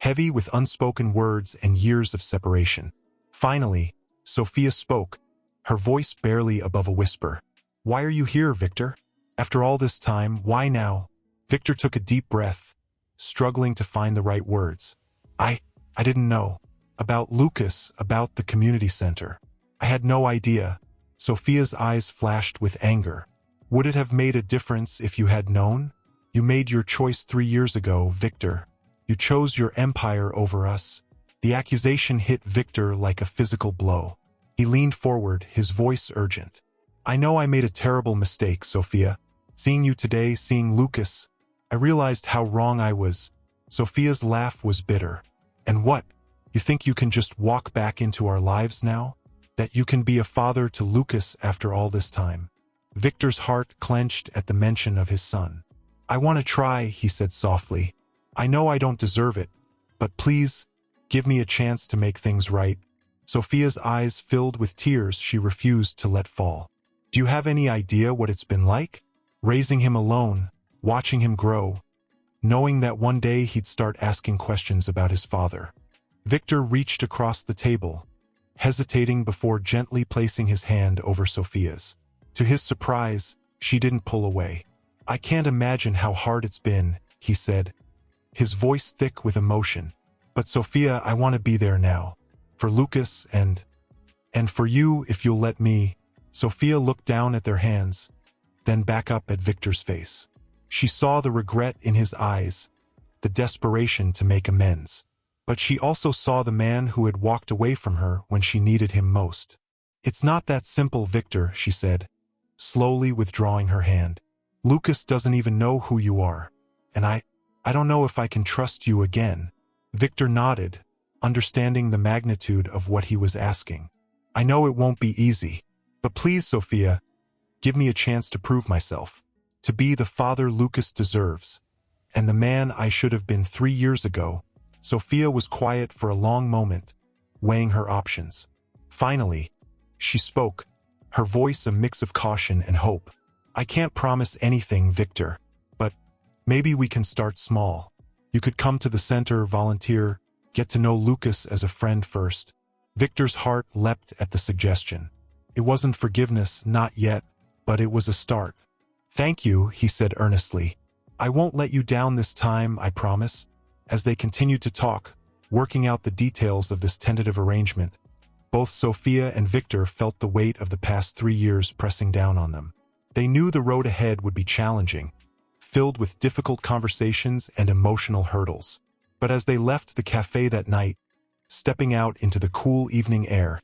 heavy with unspoken words and years of separation. Finally, Sophia spoke, her voice barely above a whisper. "Why are you here, Victor? After all this time, why now?" Victor took a deep breath, struggling to find the right words. I didn't know. About Lucas, about the community center. I had no idea." Sophia's eyes flashed with anger. "Would it have made a difference if you had known? You made your choice 3 years ago, Victor. You chose your empire over us." The accusation hit Victor like a physical blow. He leaned forward, his voice urgent. "I know I made a terrible mistake, Sophia. Seeing you today, seeing Lucas, I realized how wrong I was." Sophia's laugh was bitter. "And what? You think you can just walk back into our lives now? That you can be a father to Lucas after all this time?" Victor's heart clenched at the mention of his son. "I want to try," he said softly. "I know I don't deserve it, but please, give me a chance to make things right." Sophia's eyes filled with tears she refused to let fall. "Do you have any idea what it's been like? Raising him alone, watching him grow, knowing that one day he'd start asking questions about his father." Victor reached across the table, hesitating before gently placing his hand over Sophia's. To his surprise, she didn't pull away. "I can't imagine how hard it's been," he said, his voice thick with emotion. "But Sophia, I want to be there now. For Lucas and for you, if you'll let me." Sophia looked down at their hands, then back up at Victor's face. She saw the regret in his eyes, the desperation to make amends. But she also saw the man who had walked away from her when she needed him most. "It's not that simple, Victor," she said, slowly withdrawing her hand. "Lucas doesn't even know who you are, and I don't know if I can trust you again." Victor nodded, understanding the magnitude of what he was asking. "I know it won't be easy, but please, Sophia, give me a chance to prove myself, to be the father Lucas deserves, and the man I should have been 3 years ago." Sophia was quiet for a long moment, weighing her options. Finally, she spoke, her voice a mix of caution and hope. "I can't promise anything, Victor, but maybe we can start small. You could come to the center, volunteer, get to know Lucas as a friend first." Victor's heart leapt at the suggestion. It wasn't forgiveness, not yet, but it was a start. "Thank you," he said earnestly. "I won't let you down this time, I promise." As they continued to talk, working out the details of this tentative arrangement, both Sophia and Victor felt the weight of the past 3 years pressing down on them. They knew the road ahead would be challenging, filled with difficult conversations and emotional hurdles. But as they left the cafe that night, stepping out into the cool evening air,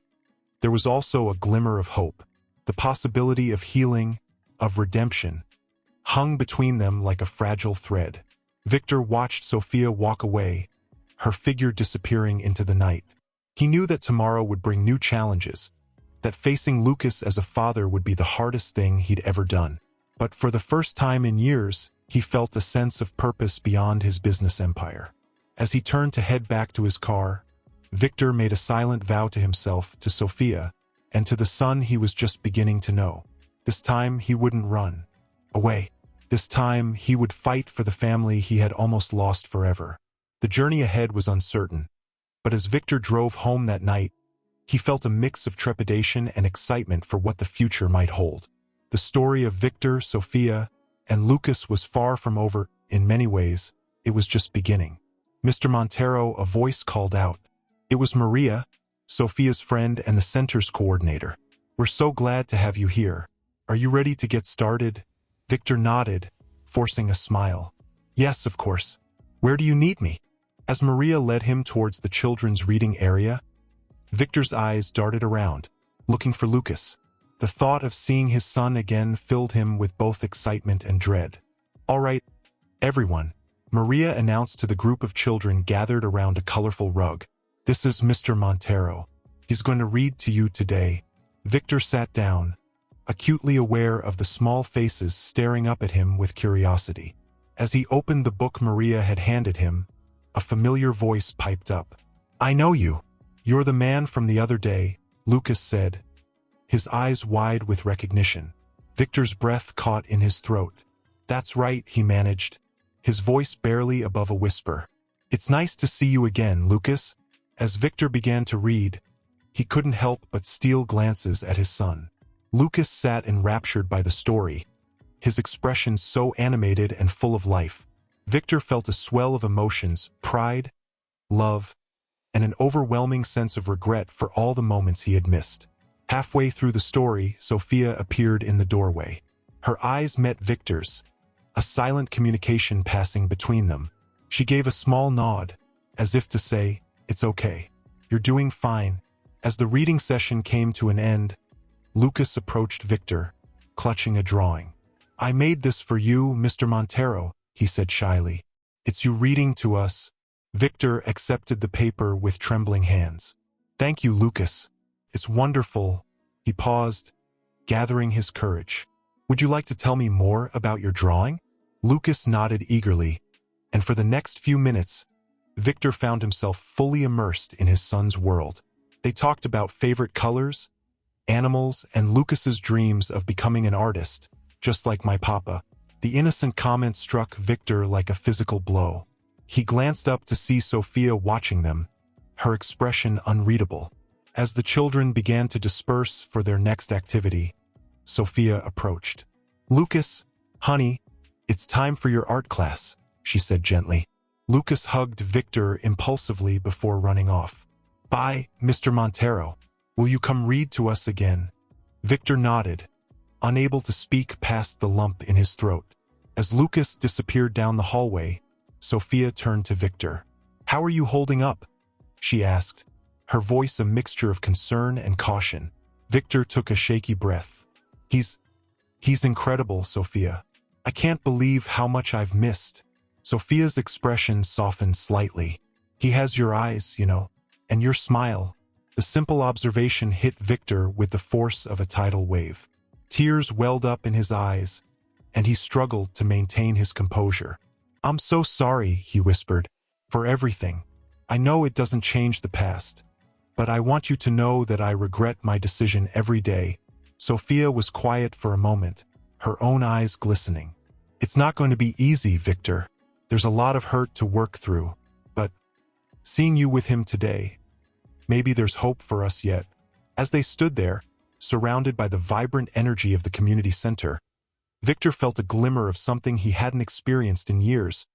there was also a glimmer of hope. The possibility of healing, of redemption, hung between them like a fragile thread. Victor watched Sophia walk away, her figure disappearing into the night. He knew that tomorrow would bring new challenges, that facing Lucas as a father would be the hardest thing he'd ever done. But for the first time in years, he felt a sense of purpose beyond his business empire. As he turned to head back to his car, Victor made a silent vow to himself, to Sophia, and to the son he was just beginning to know. This time he wouldn't run away. This time he would fight for the family he had almost lost forever. The journey ahead was uncertain, but as Victor drove home that night, he felt a mix of trepidation and excitement for what the future might hold. The story of Victor, Sophia, and Lucas was far from over. In many ways, it was just beginning. "Mr. Montero," a voice called out. It was Maria, Sophia's friend and the center's coordinator. "We're so glad to have you here. Are you ready to get started?" Victor nodded, forcing a smile. "Yes, of course. Where do you need me?" As Maria led him towards the children's reading area, Victor's eyes darted around, looking for Lucas. The thought of seeing his son again filled him with both excitement and dread. "All right, everyone," Maria announced to the group of children gathered around a colorful rug. "This is Mr. Montero. He's going to read to you today." Victor sat down, acutely aware of the small faces staring up at him with curiosity. As he opened the book Maria had handed him, a familiar voice piped up. "I know you. You're the man from the other day," Lucas said, his eyes wide with recognition. Victor's breath caught in his throat. "That's right," he managed, his voice barely above a whisper. "It's nice to see you again, Lucas." As Victor began to read, he couldn't help but steal glances at his son. Lucas sat enraptured by the story, his expression so animated and full of life. Victor felt a swell of emotions, pride, love, and an overwhelming sense of regret for all the moments he had missed. Halfway through the story, Sophia appeared in the doorway. Her eyes met Victor's, a silent communication passing between them. She gave a small nod, as if to say, "It's okay. You're doing fine." As the reading session came to an end, Lucas approached Victor, clutching a drawing. "I made this for you, Mr. Montero," he said shyly. "It's you reading to us." Victor accepted the paper with trembling hands. "Thank you, Lucas. It's wonderful." He paused, gathering his courage. "Would you like to tell me more about your drawing?" Lucas nodded eagerly, and for the next few minutes, Victor found himself fully immersed in his son's world. They talked about favorite colors, animals, and Lucas's dreams of becoming an artist, just like my papa. The innocent comment struck Victor like a physical blow. He glanced up to see Sophia watching them, her expression unreadable. As the children began to disperse for their next activity, Sophia approached. "Lucas, honey, it's time for your art class," she said gently. Lucas hugged Victor impulsively before running off. "Bye, Mr. Montero. Will you come read to us again?" Victor nodded, unable to speak past the lump in his throat. As Lucas disappeared down the hallway, Sophia turned to Victor. "How are you holding up?" she asked, her voice a mixture of concern and caution. Victor took a shaky breath. He's incredible, Sophia. I can't believe how much I've missed." Sophia's expression softened slightly. "He has your eyes, you know, and your smile." The simple observation hit Victor with the force of a tidal wave. Tears welled up in his eyes, and he struggled to maintain his composure. "I'm so sorry," he whispered, "for everything. I know it doesn't change the past, but I want you to know that I regret my decision every day." Sophia was quiet for a moment, her own eyes glistening. "It's not going to be easy, Victor. There's a lot of hurt to work through, but seeing you with him today, maybe there's hope for us yet." As they stood there, surrounded by the vibrant energy of the community center, Victor felt a glimmer of something he hadn't experienced in years,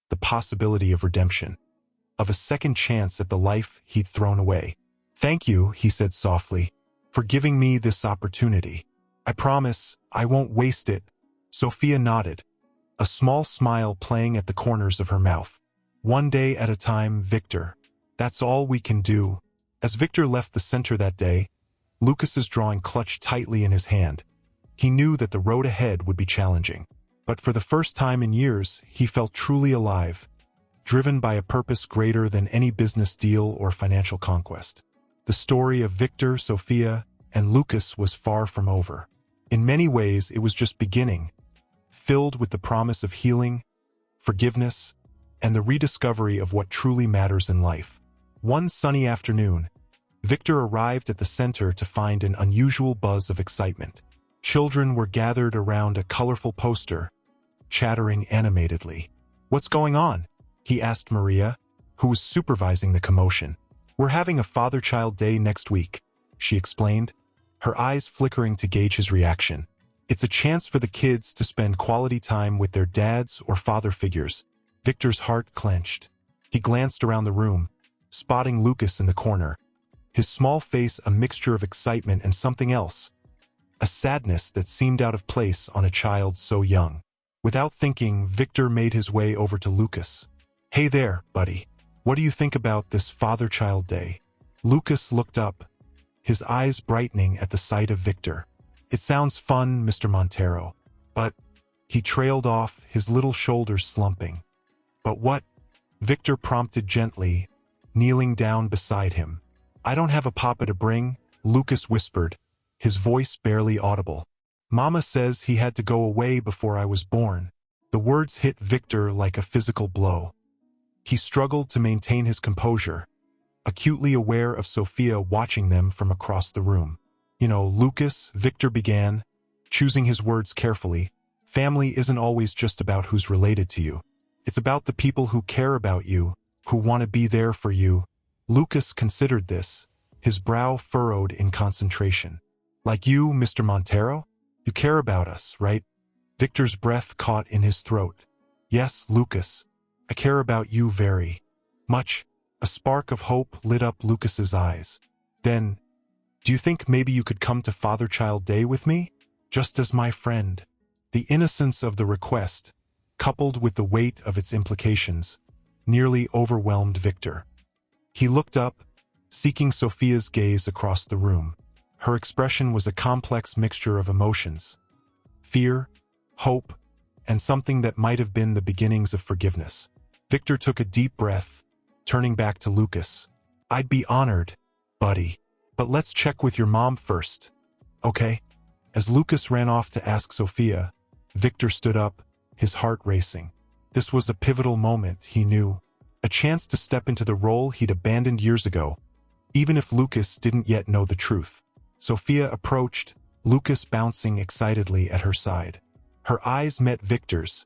the possibility of redemption, of a second chance at the life he'd thrown away. "Thank you," he said softly, "for giving me this opportunity. I promise I won't waste it." Sophia nodded, a small smile playing at the corners of her mouth. "One day at a time, Victor. That's all we can do." As Victor left the center that day, Lucas's drawing clutched tightly in his hand. He knew that the road ahead would be challenging, but for the first time in years, he felt truly alive, driven by a purpose greater than any business deal or financial conquest. The story of Victor, Sophia, and Lucas was far from over. In many ways, it was just beginning, filled with the promise of healing, forgiveness, and the rediscovery of what truly matters in life. One sunny afternoon, Victor arrived at the center to find an unusual buzz of excitement. Children were gathered around a colorful poster, chattering animatedly. "What's going on?" he asked Maria, who was supervising the commotion. "We're having a father-child day next week," she explained, her eyes flickering to gauge his reaction. "It's a chance for the kids to spend quality time with their dads or father figures." Victor's heart clenched. He glanced around the room, spotting Lucas in the corner, his small face a mixture of excitement and something else, a sadness that seemed out of place on a child so young. Without thinking, Victor made his way over to Lucas. "Hey there, buddy. What do you think about this father-child day?" Lucas looked up, his eyes brightening at the sight of Victor. "It sounds fun, Mr. Montero, but—" He trailed off, his little shoulders slumping. "But what?" Victor prompted gently, kneeling down beside him. "I don't have a papa to bring," Lucas whispered, his voice barely audible. "Mama says he had to go away before I was born." The words hit Victor like a physical blow. He struggled to maintain his composure, acutely aware of Sophia watching them from across the room. "You know, Lucas," Victor began, choosing his words carefully, "family isn't always just about who's related to you. It's about the people who care about you, who want to be there for you." Lucas considered this, his brow furrowed in concentration. "Like you, Mr. Montero? You care about us, right?" Victor's breath caught in his throat. "Yes, Lucas. I care about you very much." A spark of hope lit up Lucas's eyes. "Then, do you think maybe you could come to Father-Child Day with me? Just as my friend?" The innocence of the request, coupled with the weight of its implications, nearly overwhelmed Victor. He looked up, seeking Sophia's gaze across the room. Her expression was a complex mixture of emotions: fear, hope, and something that might have been the beginnings of forgiveness. Victor took a deep breath, turning back to Lucas. "I'd be honored, buddy, but let's check with your mom first, okay?" As Lucas ran off to ask Sophia, Victor stood up, his heart racing. This was a pivotal moment, he knew. A chance to step into the role he'd abandoned years ago, even if Lucas didn't yet know the truth. Sophia approached, Lucas bouncing excitedly at her side. Her eyes met Victor's,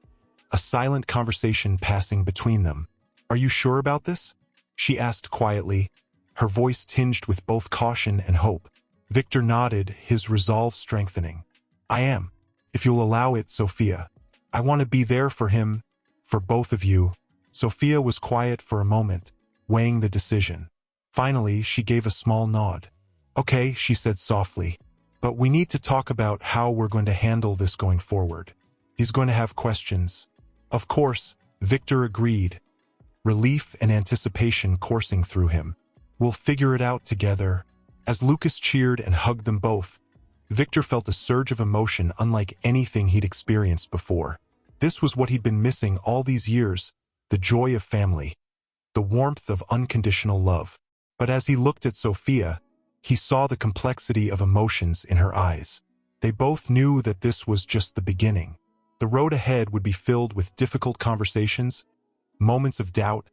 a silent conversation passing between them. "Are you sure about this?" she asked quietly, her voice tinged with both caution and hope. Victor nodded, his resolve strengthening. "I am, if you'll allow it, Sophia. I want to be there for him, for both of you." Sophia was quiet for a moment, weighing the decision. Finally, she gave a small nod. "Okay," she said softly, "but we need to talk about how we're going to handle this going forward." "He's going to have questions." "Of course," Victor agreed, relief and anticipation coursing through him. "We'll figure it out together." As Lucas cheered and hugged them both, Victor felt a surge of emotion unlike anything he'd experienced before. This was what he'd been missing all these years, the joy of family, the warmth of unconditional love. But as he looked at Sophia, he saw the complexity of emotions in her eyes. They both knew that this was just the beginning. The road ahead would be filled with difficult conversations, moments of doubt,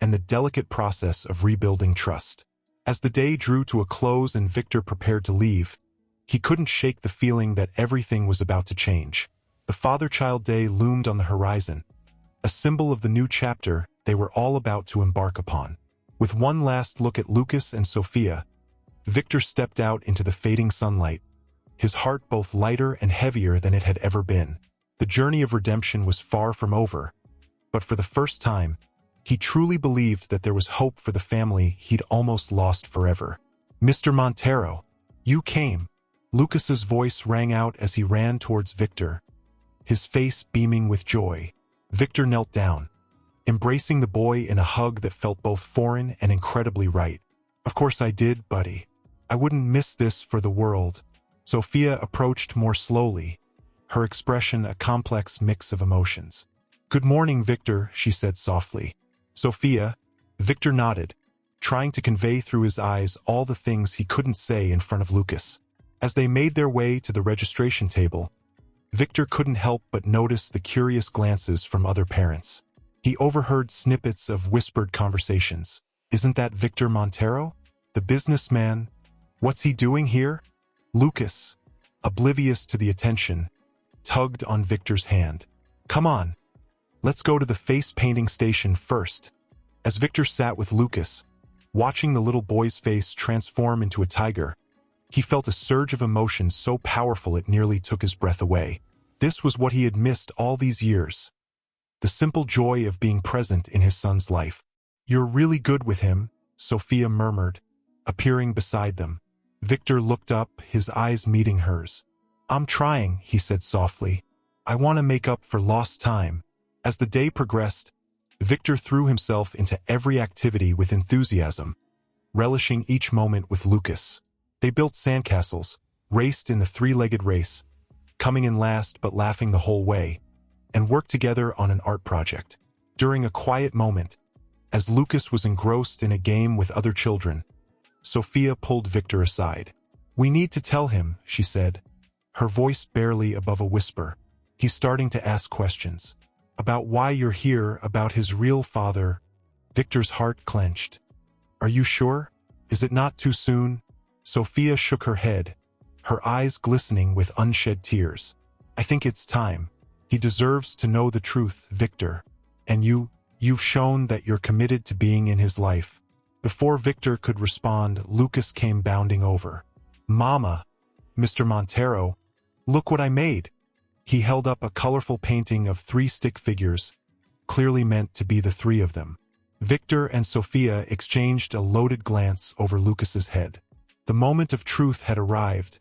and the delicate process of rebuilding trust. As the day drew to a close and Victor prepared to leave, he couldn't shake the feeling that everything was about to change. The Father-Child Day loomed on the horizon, a symbol of the new chapter they were all about to embark upon. With one last look at Lucas and Sophia, Victor stepped out into the fading sunlight, his heart both lighter and heavier than it had ever been. The journey of redemption was far from over, but for the first time, he truly believed that there was hope for the family he'd almost lost forever. "Mr. Montero, you came." Lucas's voice rang out as he ran towards Victor, his face beaming with joy. Victor knelt down, embracing the boy in a hug that felt both foreign and incredibly right. "Of course I did, buddy. I wouldn't miss this for the world." Sophia approached more slowly, her expression a complex mix of emotions. "Good morning, Victor," she said softly. "Sophia," Victor nodded, trying to convey through his eyes all the things he couldn't say in front of Lucas. As they made their way to the registration table, Victor couldn't help but notice the curious glances from other parents. He overheard snippets of whispered conversations. Isn't that Victor Montero? The businessman? What's he doing here? Lucas, oblivious to the attention, tugged on Victor's hand. Come on, let's go to the face-painting station first. As Victor sat with Lucas, watching the little boy's face transform into a tiger, he felt a surge of emotion so powerful it nearly took his breath away. This was what he had missed all these years. The simple joy of being present in his son's life. You're really good with him, Sophia murmured, appearing beside them. Victor looked up, his eyes meeting hers. I'm trying, he said softly. I want to make up for lost time. As the day progressed, Victor threw himself into every activity with enthusiasm, relishing each moment with Lucas. They built sandcastles, raced in the three-legged race, coming in last but laughing the whole way, and worked together on an art project. During a quiet moment, as Lucas was engrossed in a game with other children, Sophia pulled Victor aside. We need to tell him, she said, her voice barely above a whisper. He's starting to ask questions. About why you're here, about his real father. Victor's heart clenched. Are you sure? Is it not too soon? Sophia shook her head, her eyes glistening with unshed tears. I think it's time. He deserves to know the truth, Victor. And you've shown that you're committed to being in his life. Before Victor could respond, Lucas came bounding over. Mama, Mr. Montero, look what I made. He held up a colorful painting of 3 stick figures, clearly meant to be the 3 of them. Victor and Sophia exchanged a loaded glance over Lucas's head. The moment of truth had arrived,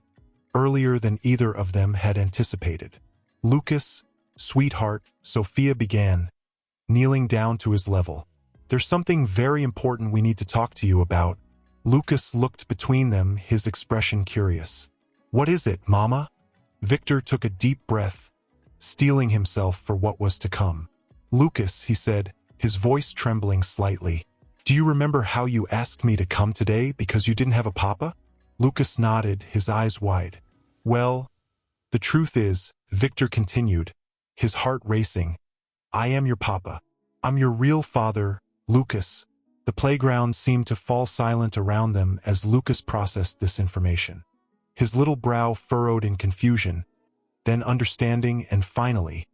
earlier than either of them had anticipated. Lucas, sweetheart, Sophia began, kneeling down to his level. There's something very important we need to talk to you about. Lucas looked between them, his expression curious. What is it, Mama? Victor took a deep breath, steeling himself for what was to come. Lucas, he said, his voice trembling slightly. Do you remember how you asked me to come today because you didn't have a papa? Lucas nodded, his eyes wide. Well, the truth is, Victor continued, his heart racing. I am your papa. I'm your real father, Lucas. The playground seemed to fall silent around them as Lucas processed this information. His little brow furrowed in confusion, then understanding, and finally,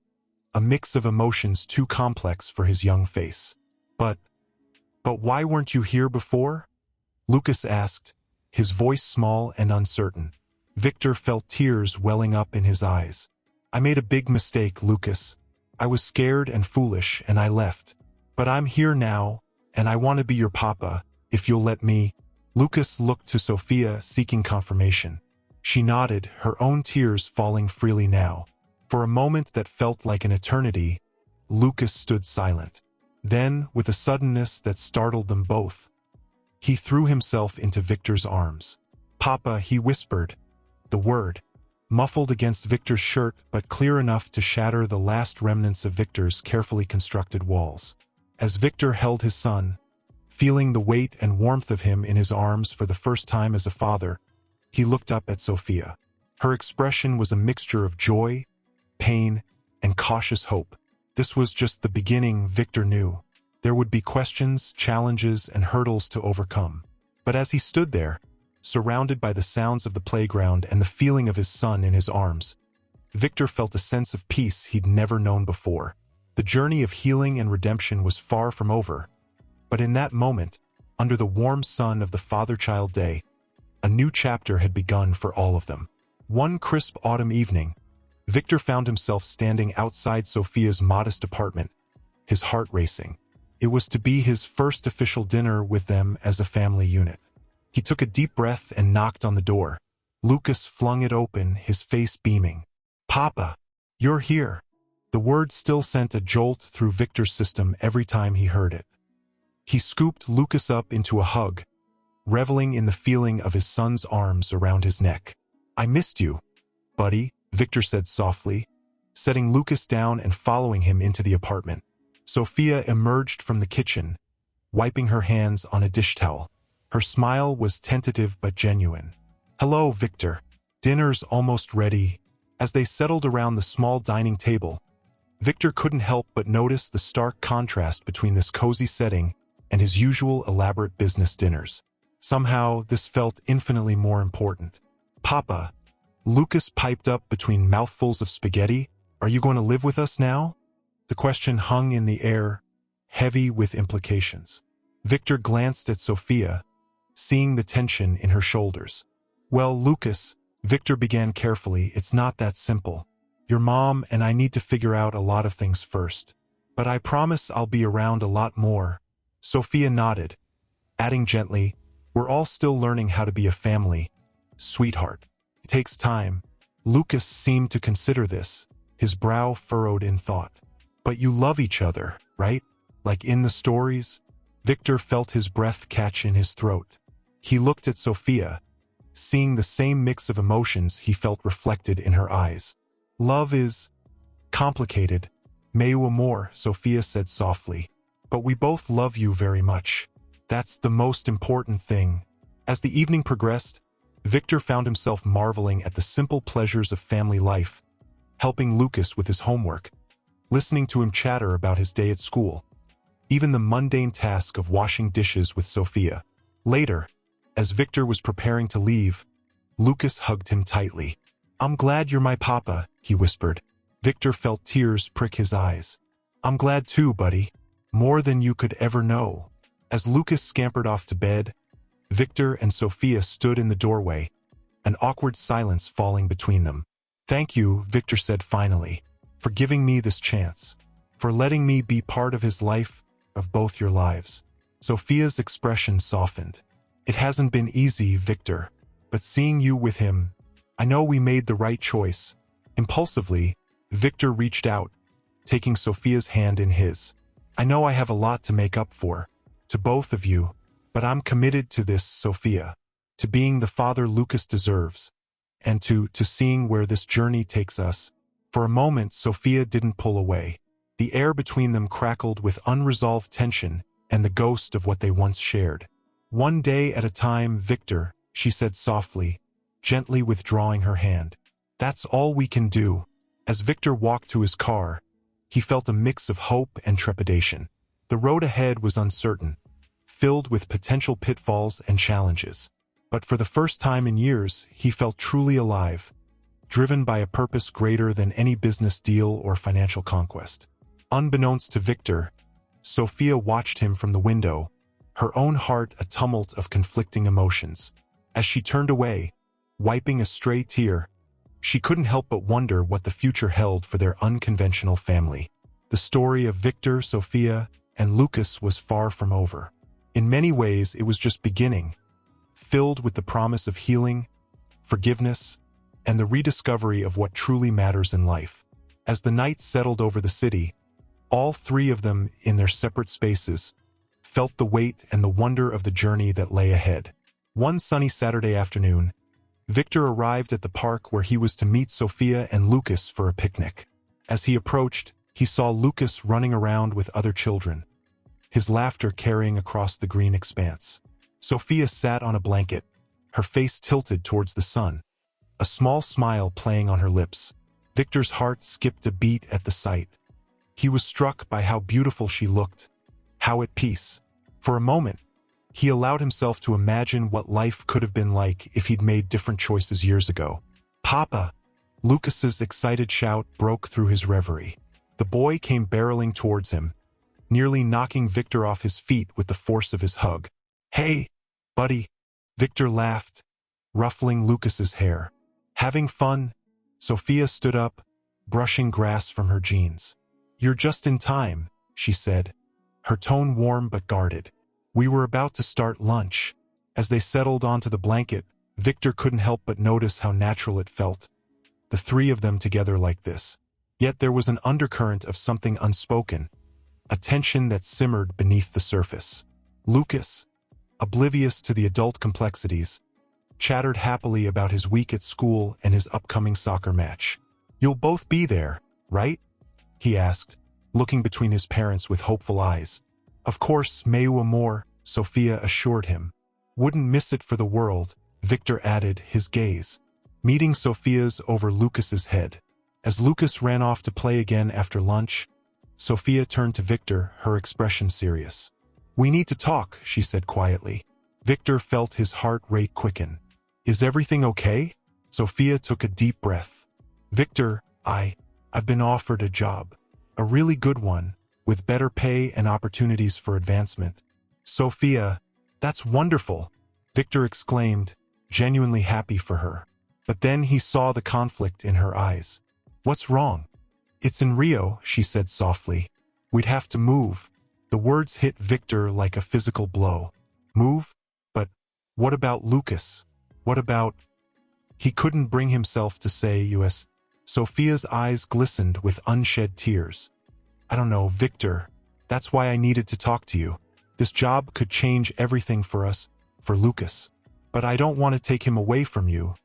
a mix of emotions too complex for his young face. But why weren't you here before? Lucas asked, his voice small and uncertain. Victor felt tears welling up in his eyes. I made a big mistake, Lucas. I was scared and foolish, and I left. But I'm here now, and I want to be your papa, if you'll let me. Lucas looked to Sophia, seeking confirmation. She nodded, her own tears falling freely now. For a moment that felt like an eternity, Lucas stood silent. Then, with a suddenness that startled them both, he threw himself into Victor's arms. Papa, he whispered. The word, muffled against Victor's shirt but clear enough to shatter the last remnants of Victor's carefully constructed walls. As Victor held his son, feeling the weight and warmth of him in his arms for the first time as a father, he looked up at Sophia. Her expression was a mixture of joy, pain, and cautious hope. This was just the beginning, Victor knew. There would be questions, challenges, and hurdles to overcome. But as he stood there, surrounded by the sounds of the playground and the feeling of his son in his arms, Victor felt a sense of peace he'd never known before. The journey of healing and redemption was far from over. But in that moment, under the warm sun of the father-child day, a new chapter had begun for all of them. One crisp autumn evening, Victor found himself standing outside Sophia's modest apartment, his heart racing. It was to be his first official dinner with them as a family unit. He took a deep breath and knocked on the door. Lucas flung it open, his face beaming. Papa, you're here. The word still sent a jolt through Victor's system every time he heard it. He scooped Lucas up into a hug, reveling in the feeling of his son's arms around his neck. I missed you, buddy, Victor said softly, setting Lucas down and following him into the apartment. Sophia emerged from the kitchen, wiping her hands on a dish towel. Her smile was tentative but genuine. Hello, Victor. Dinner's almost ready. As they settled around the small dining table, Victor couldn't help but notice the stark contrast between this cozy setting and his usual elaborate business dinners. Somehow, this felt infinitely more important. "Papa," Lucas piped up between mouthfuls of spaghetti, "are you going to live with us now?" The question hung in the air, heavy with implications. Victor glanced at Sophia, seeing the tension in her shoulders. "Well, Lucas," Victor began carefully, "it's not that simple. Your mom and I need to figure out a lot of things first. But I promise I'll be around a lot more." Sophia nodded, adding gently, "We're all still learning how to be a family, sweetheart. It takes time." Lucas seemed to consider this, his brow furrowed in thought. "But you love each other, right? Like in the stories?" Victor felt his breath catch in his throat. He looked at Sophia, seeing the same mix of emotions he felt reflected in her eyes. "Love is complicated, meu amor," Sophia said softly. "But we both love you very much. That's the most important thing." As the evening progressed, Victor found himself marveling at the simple pleasures of family life, helping Lucas with his homework, listening to him chatter about his day at school, even the mundane task of washing dishes with Sophia. Later, as Victor was preparing to leave, Lucas hugged him tightly. "I'm glad you're my papa," he whispered. Victor felt tears prick his eyes. "I'm glad too, buddy. More than you could ever know." As Lucas scampered off to bed, Victor and Sophia stood in the doorway, an awkward silence falling between them. "Thank you," Victor said finally, "for giving me this chance, for letting me be part of his life, of both your lives." Sophia's expression softened. "It hasn't been easy, Victor, but seeing you with him, I know we made the right choice." Impulsively, Victor reached out, taking Sophia's hand in his. "I know I have a lot to make up for, to both of you, but I'm committed to this, Sophia, to being the father Lucas deserves, and to seeing where this journey takes us." For a moment, Sophia didn't pull away. The air between them crackled with unresolved tension and the ghost of what they once shared. "One day at a time, Victor," she said softly, gently withdrawing her hand. "That's all we can do." As Victor walked to his car, he felt a mix of hope and trepidation. The road ahead was uncertain, filled with potential pitfalls and challenges. But for the first time in years, he felt truly alive, driven by a purpose greater than any business deal or financial conquest. Unbeknownst to Victor, Sophia watched him from the window, her own heart a tumult of conflicting emotions. As she turned away, wiping a stray tear, she couldn't help but wonder what the future held for their unconventional family. The story of Victor, Sophia, and Lucas was far from over. In many ways, it was just beginning, filled with the promise of healing, forgiveness, and the rediscovery of what truly matters in life. As the night settled over the city, all three of them, in their separate spaces, felt the weight and the wonder of the journey that lay ahead. One sunny Saturday afternoon, Victor arrived at the park where he was to meet Sophia and Lucas for a picnic. As he approached, he saw Lucas running around with other children, his laughter carrying across the green expanse. Sophia sat on a blanket, her face tilted towards the sun, a small smile playing on her lips. Victor's heart skipped a beat at the sight. He was struck by how beautiful she looked, how at peace. For a moment, he allowed himself to imagine what life could have been like if he'd made different choices years ago. "Papa!" Lucas's excited shout broke through his reverie. The boy came barreling towards him, nearly knocking Victor off his feet with the force of his hug. "Hey, buddy!" Victor laughed, ruffling Lucas's hair. "Having fun?" Sophia stood up, brushing grass from her jeans. "You're just in time," she said, her tone warm but guarded. "We were about to start lunch." As they settled onto the blanket, Victor couldn't help but notice how natural it felt, the three of them together like this. Yet there was an undercurrent of something unspoken, a tension that simmered beneath the surface. Lucas, oblivious to the adult complexities, chattered happily about his week at school and his upcoming soccer match. "You'll both be there, right?" he asked, looking between his parents with hopeful eyes. "Of course, meu amor," Sophia assured him. "Wouldn't miss it for the world," Victor added, his gaze meeting Sophia's over Lucas's head. As Lucas ran off to play again after lunch, Sophia turned to Victor, her expression serious. "We need to talk," she said quietly. Victor felt his heart rate quicken. "Is everything okay?" Sophia took a deep breath. "Victor, I've been offered a job. A really good one, with better pay and opportunities for advancement." "Sophia, that's wonderful," Victor exclaimed, genuinely happy for her. But then he saw the conflict in her eyes. "What's wrong?" "It's in Rio," she said softly. "We'd have to move." The words hit Victor like a physical blow. "Move? But what about Lucas? What about—" He couldn't bring himself to say US. Sophia's eyes glistened with unshed tears. "I don't know, Victor. That's why I needed to talk to you. This job could change everything for us, for Lucas. But I don't want to take him away from you.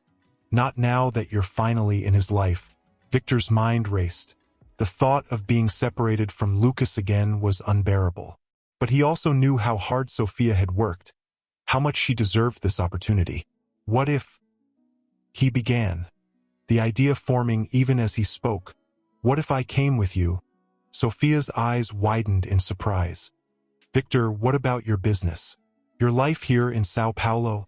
Not now that you're finally in his life." Victor's mind raced. The thought of being separated from Lucas again was unbearable. But he also knew how hard Sophia had worked, how much she deserved this opportunity. What if... He began, the idea forming even as he spoke. "What if I came with you?" Sophia's eyes widened in surprise. "Victor, what about your business? Your life here in Sao Paulo?"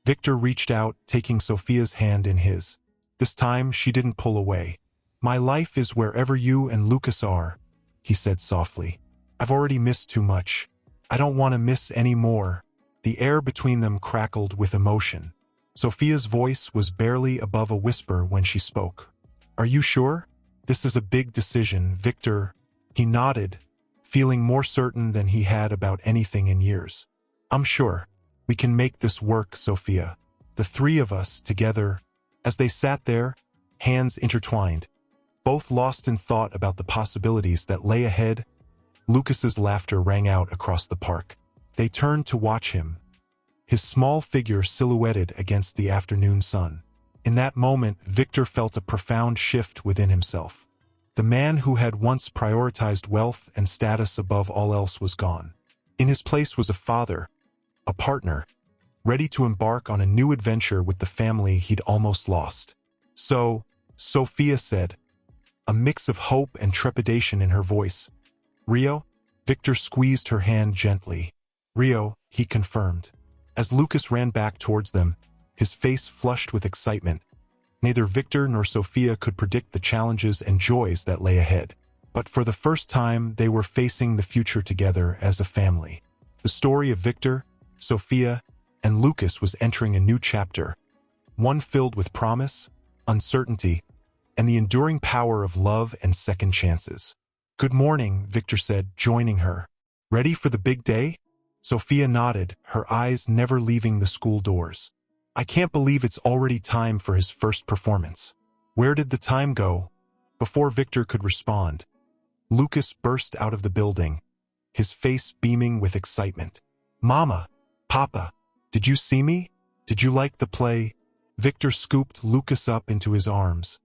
Victor reached out, taking Sophia's hand in his. This time she didn't pull away. "My life is wherever you and Lucas are," he said softly. "I've already missed too much. I don't want to miss any more." The air between them crackled with emotion. Sophia's voice was barely above a whisper when she spoke. "Are you sure? This is a big decision, Victor." He nodded, feeling more certain than he had about anything in years. "I'm sure. We can make this work, Sophia. The three of us together." As they sat there, hands intertwined, both lost in thought about the possibilities that lay ahead, Lucas's laughter rang out across the park. They turned to watch him, his small figure silhouetted against the afternoon sun. In that moment, Victor felt a profound shift within himself. The man who had once prioritized wealth and status above all else was gone. In his place was a father, a partner, ready to embark on a new adventure with the family he'd almost lost. "So," Sophia said, a mix of hope and trepidation in her voice. "Rio?" Victor squeezed her hand gently. "Rio," he confirmed. As Lucas ran back towards them, his face flushed with excitement. Neither Victor nor Sophia could predict the challenges and joys that lay ahead. But for the first time, they were facing the future together as a family. The story of Victor, Sophia, and Lucas was entering a new chapter, one filled with promise, uncertainty, and the enduring power of love and second chances. "Good morning," Victor said, joining her. "Ready for the big day?" Sophia nodded, her eyes never leaving the school doors. "I can't believe it's already time for his first performance." "Where did the time go?" Before Victor could respond, Lucas burst out of the building, his face beaming with excitement. "Mama, Papa, did you see me? Did you like the play?" Victor scooped Lucas up into his arms,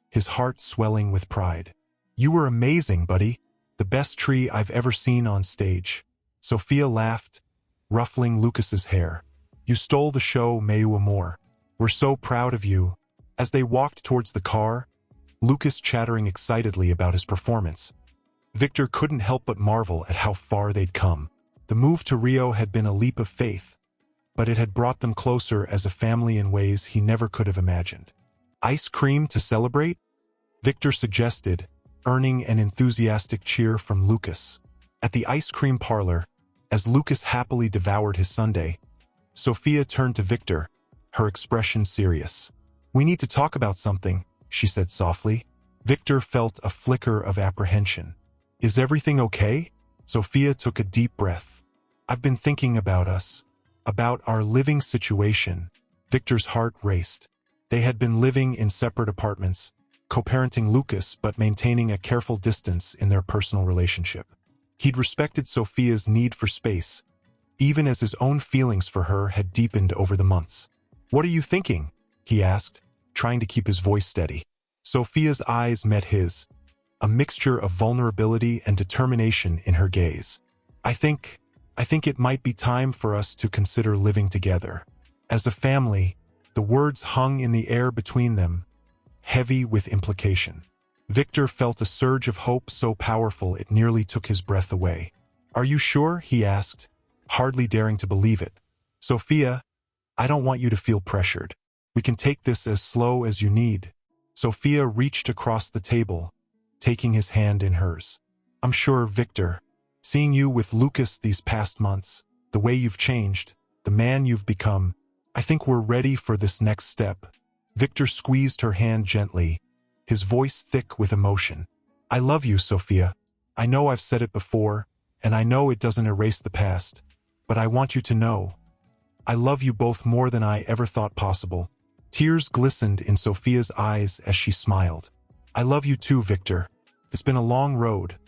his heart swelling with pride. "You were amazing, buddy. The best tree I've ever seen on stage." Sophia laughed, ruffling Lucas's hair. "You stole the show, meu amor. We're so proud of you." As they walked towards the car, Lucas chattering excitedly about his performance, Victor couldn't help but marvel at how far they'd come. The move to Rio had been a leap of faith, but it had brought them closer as a family in ways he never could have imagined. "Ice cream to celebrate?" Victor suggested, earning an enthusiastic cheer from Lucas. At the ice cream parlor, as Lucas happily devoured his sundae, Sophia turned to Victor, her expression serious. "We need to talk about something," she said softly. Victor felt a flicker of apprehension. "Is everything okay?" Sophia took a deep breath. "I've been thinking about us, about our living situation." Victor's heart raced. They had been living in separate apartments, co-parenting Lucas but maintaining a careful distance in their personal relationship. He'd respected Sophia's need for space, even as his own feelings for her had deepened over the months. "What are you thinking?" he asked, trying to keep his voice steady. Sophia's eyes met his, a mixture of vulnerability and determination in her gaze. I think it might be time for us to consider living together. As a family," The words hung in the air between them, heavy with implication. Victor felt a surge of hope so powerful it nearly took his breath away. "Are you sure?" he asked, hardly daring to believe it. "Sophia, I don't want you to feel pressured. We can take this as slow as you need." Sophia reached across the table, taking his hand in hers. "I'm sure, Victor, seeing you with Lucas these past months, the way you've changed, the man you've become, I think we're ready for this next step." Victor squeezed her hand gently, his voice thick with emotion. "I love you, Sophia. I know I've said it before, and I know it doesn't erase the past, but I want you to know. I love you both more than I ever thought possible." Tears glistened in Sophia's eyes as she smiled. "I love you too, Victor. It's been a long road,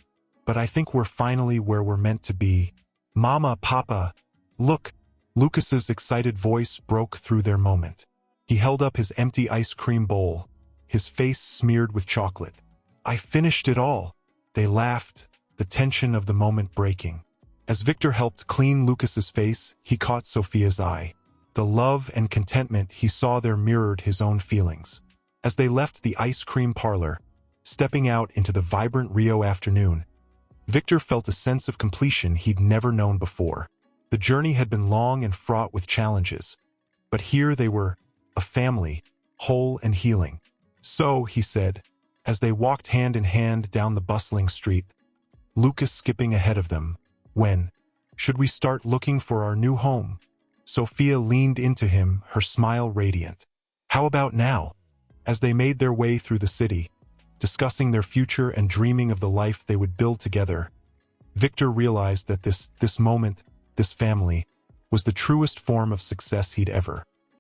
but I think we're finally where we're meant to be. Mama, Papa, look." Lucas's excited voice broke through their moment. He held up his empty ice cream bowl, his face smeared with chocolate. "I finished it all." They laughed, the tension of the moment breaking. As Victor helped clean Lucas's face, he caught Sophia's eye. The love and contentment he saw there mirrored his own feelings. As they left the ice cream parlor, stepping out into the vibrant Rio afternoon, Victor felt a sense of completion he'd never known before. The journey had been long and fraught with challenges, but here they were, a family, whole and healing. "So," he said, as they walked hand in hand down the bustling street, Lucas skipping ahead of them, "when should we start looking for our new home?" Sophia leaned into him, her smile radiant. "How about now?" As they made their way through the city, discussing their future and dreaming of the life they would build together, Victor realized that this moment, this family, was the truest form of success he'd ever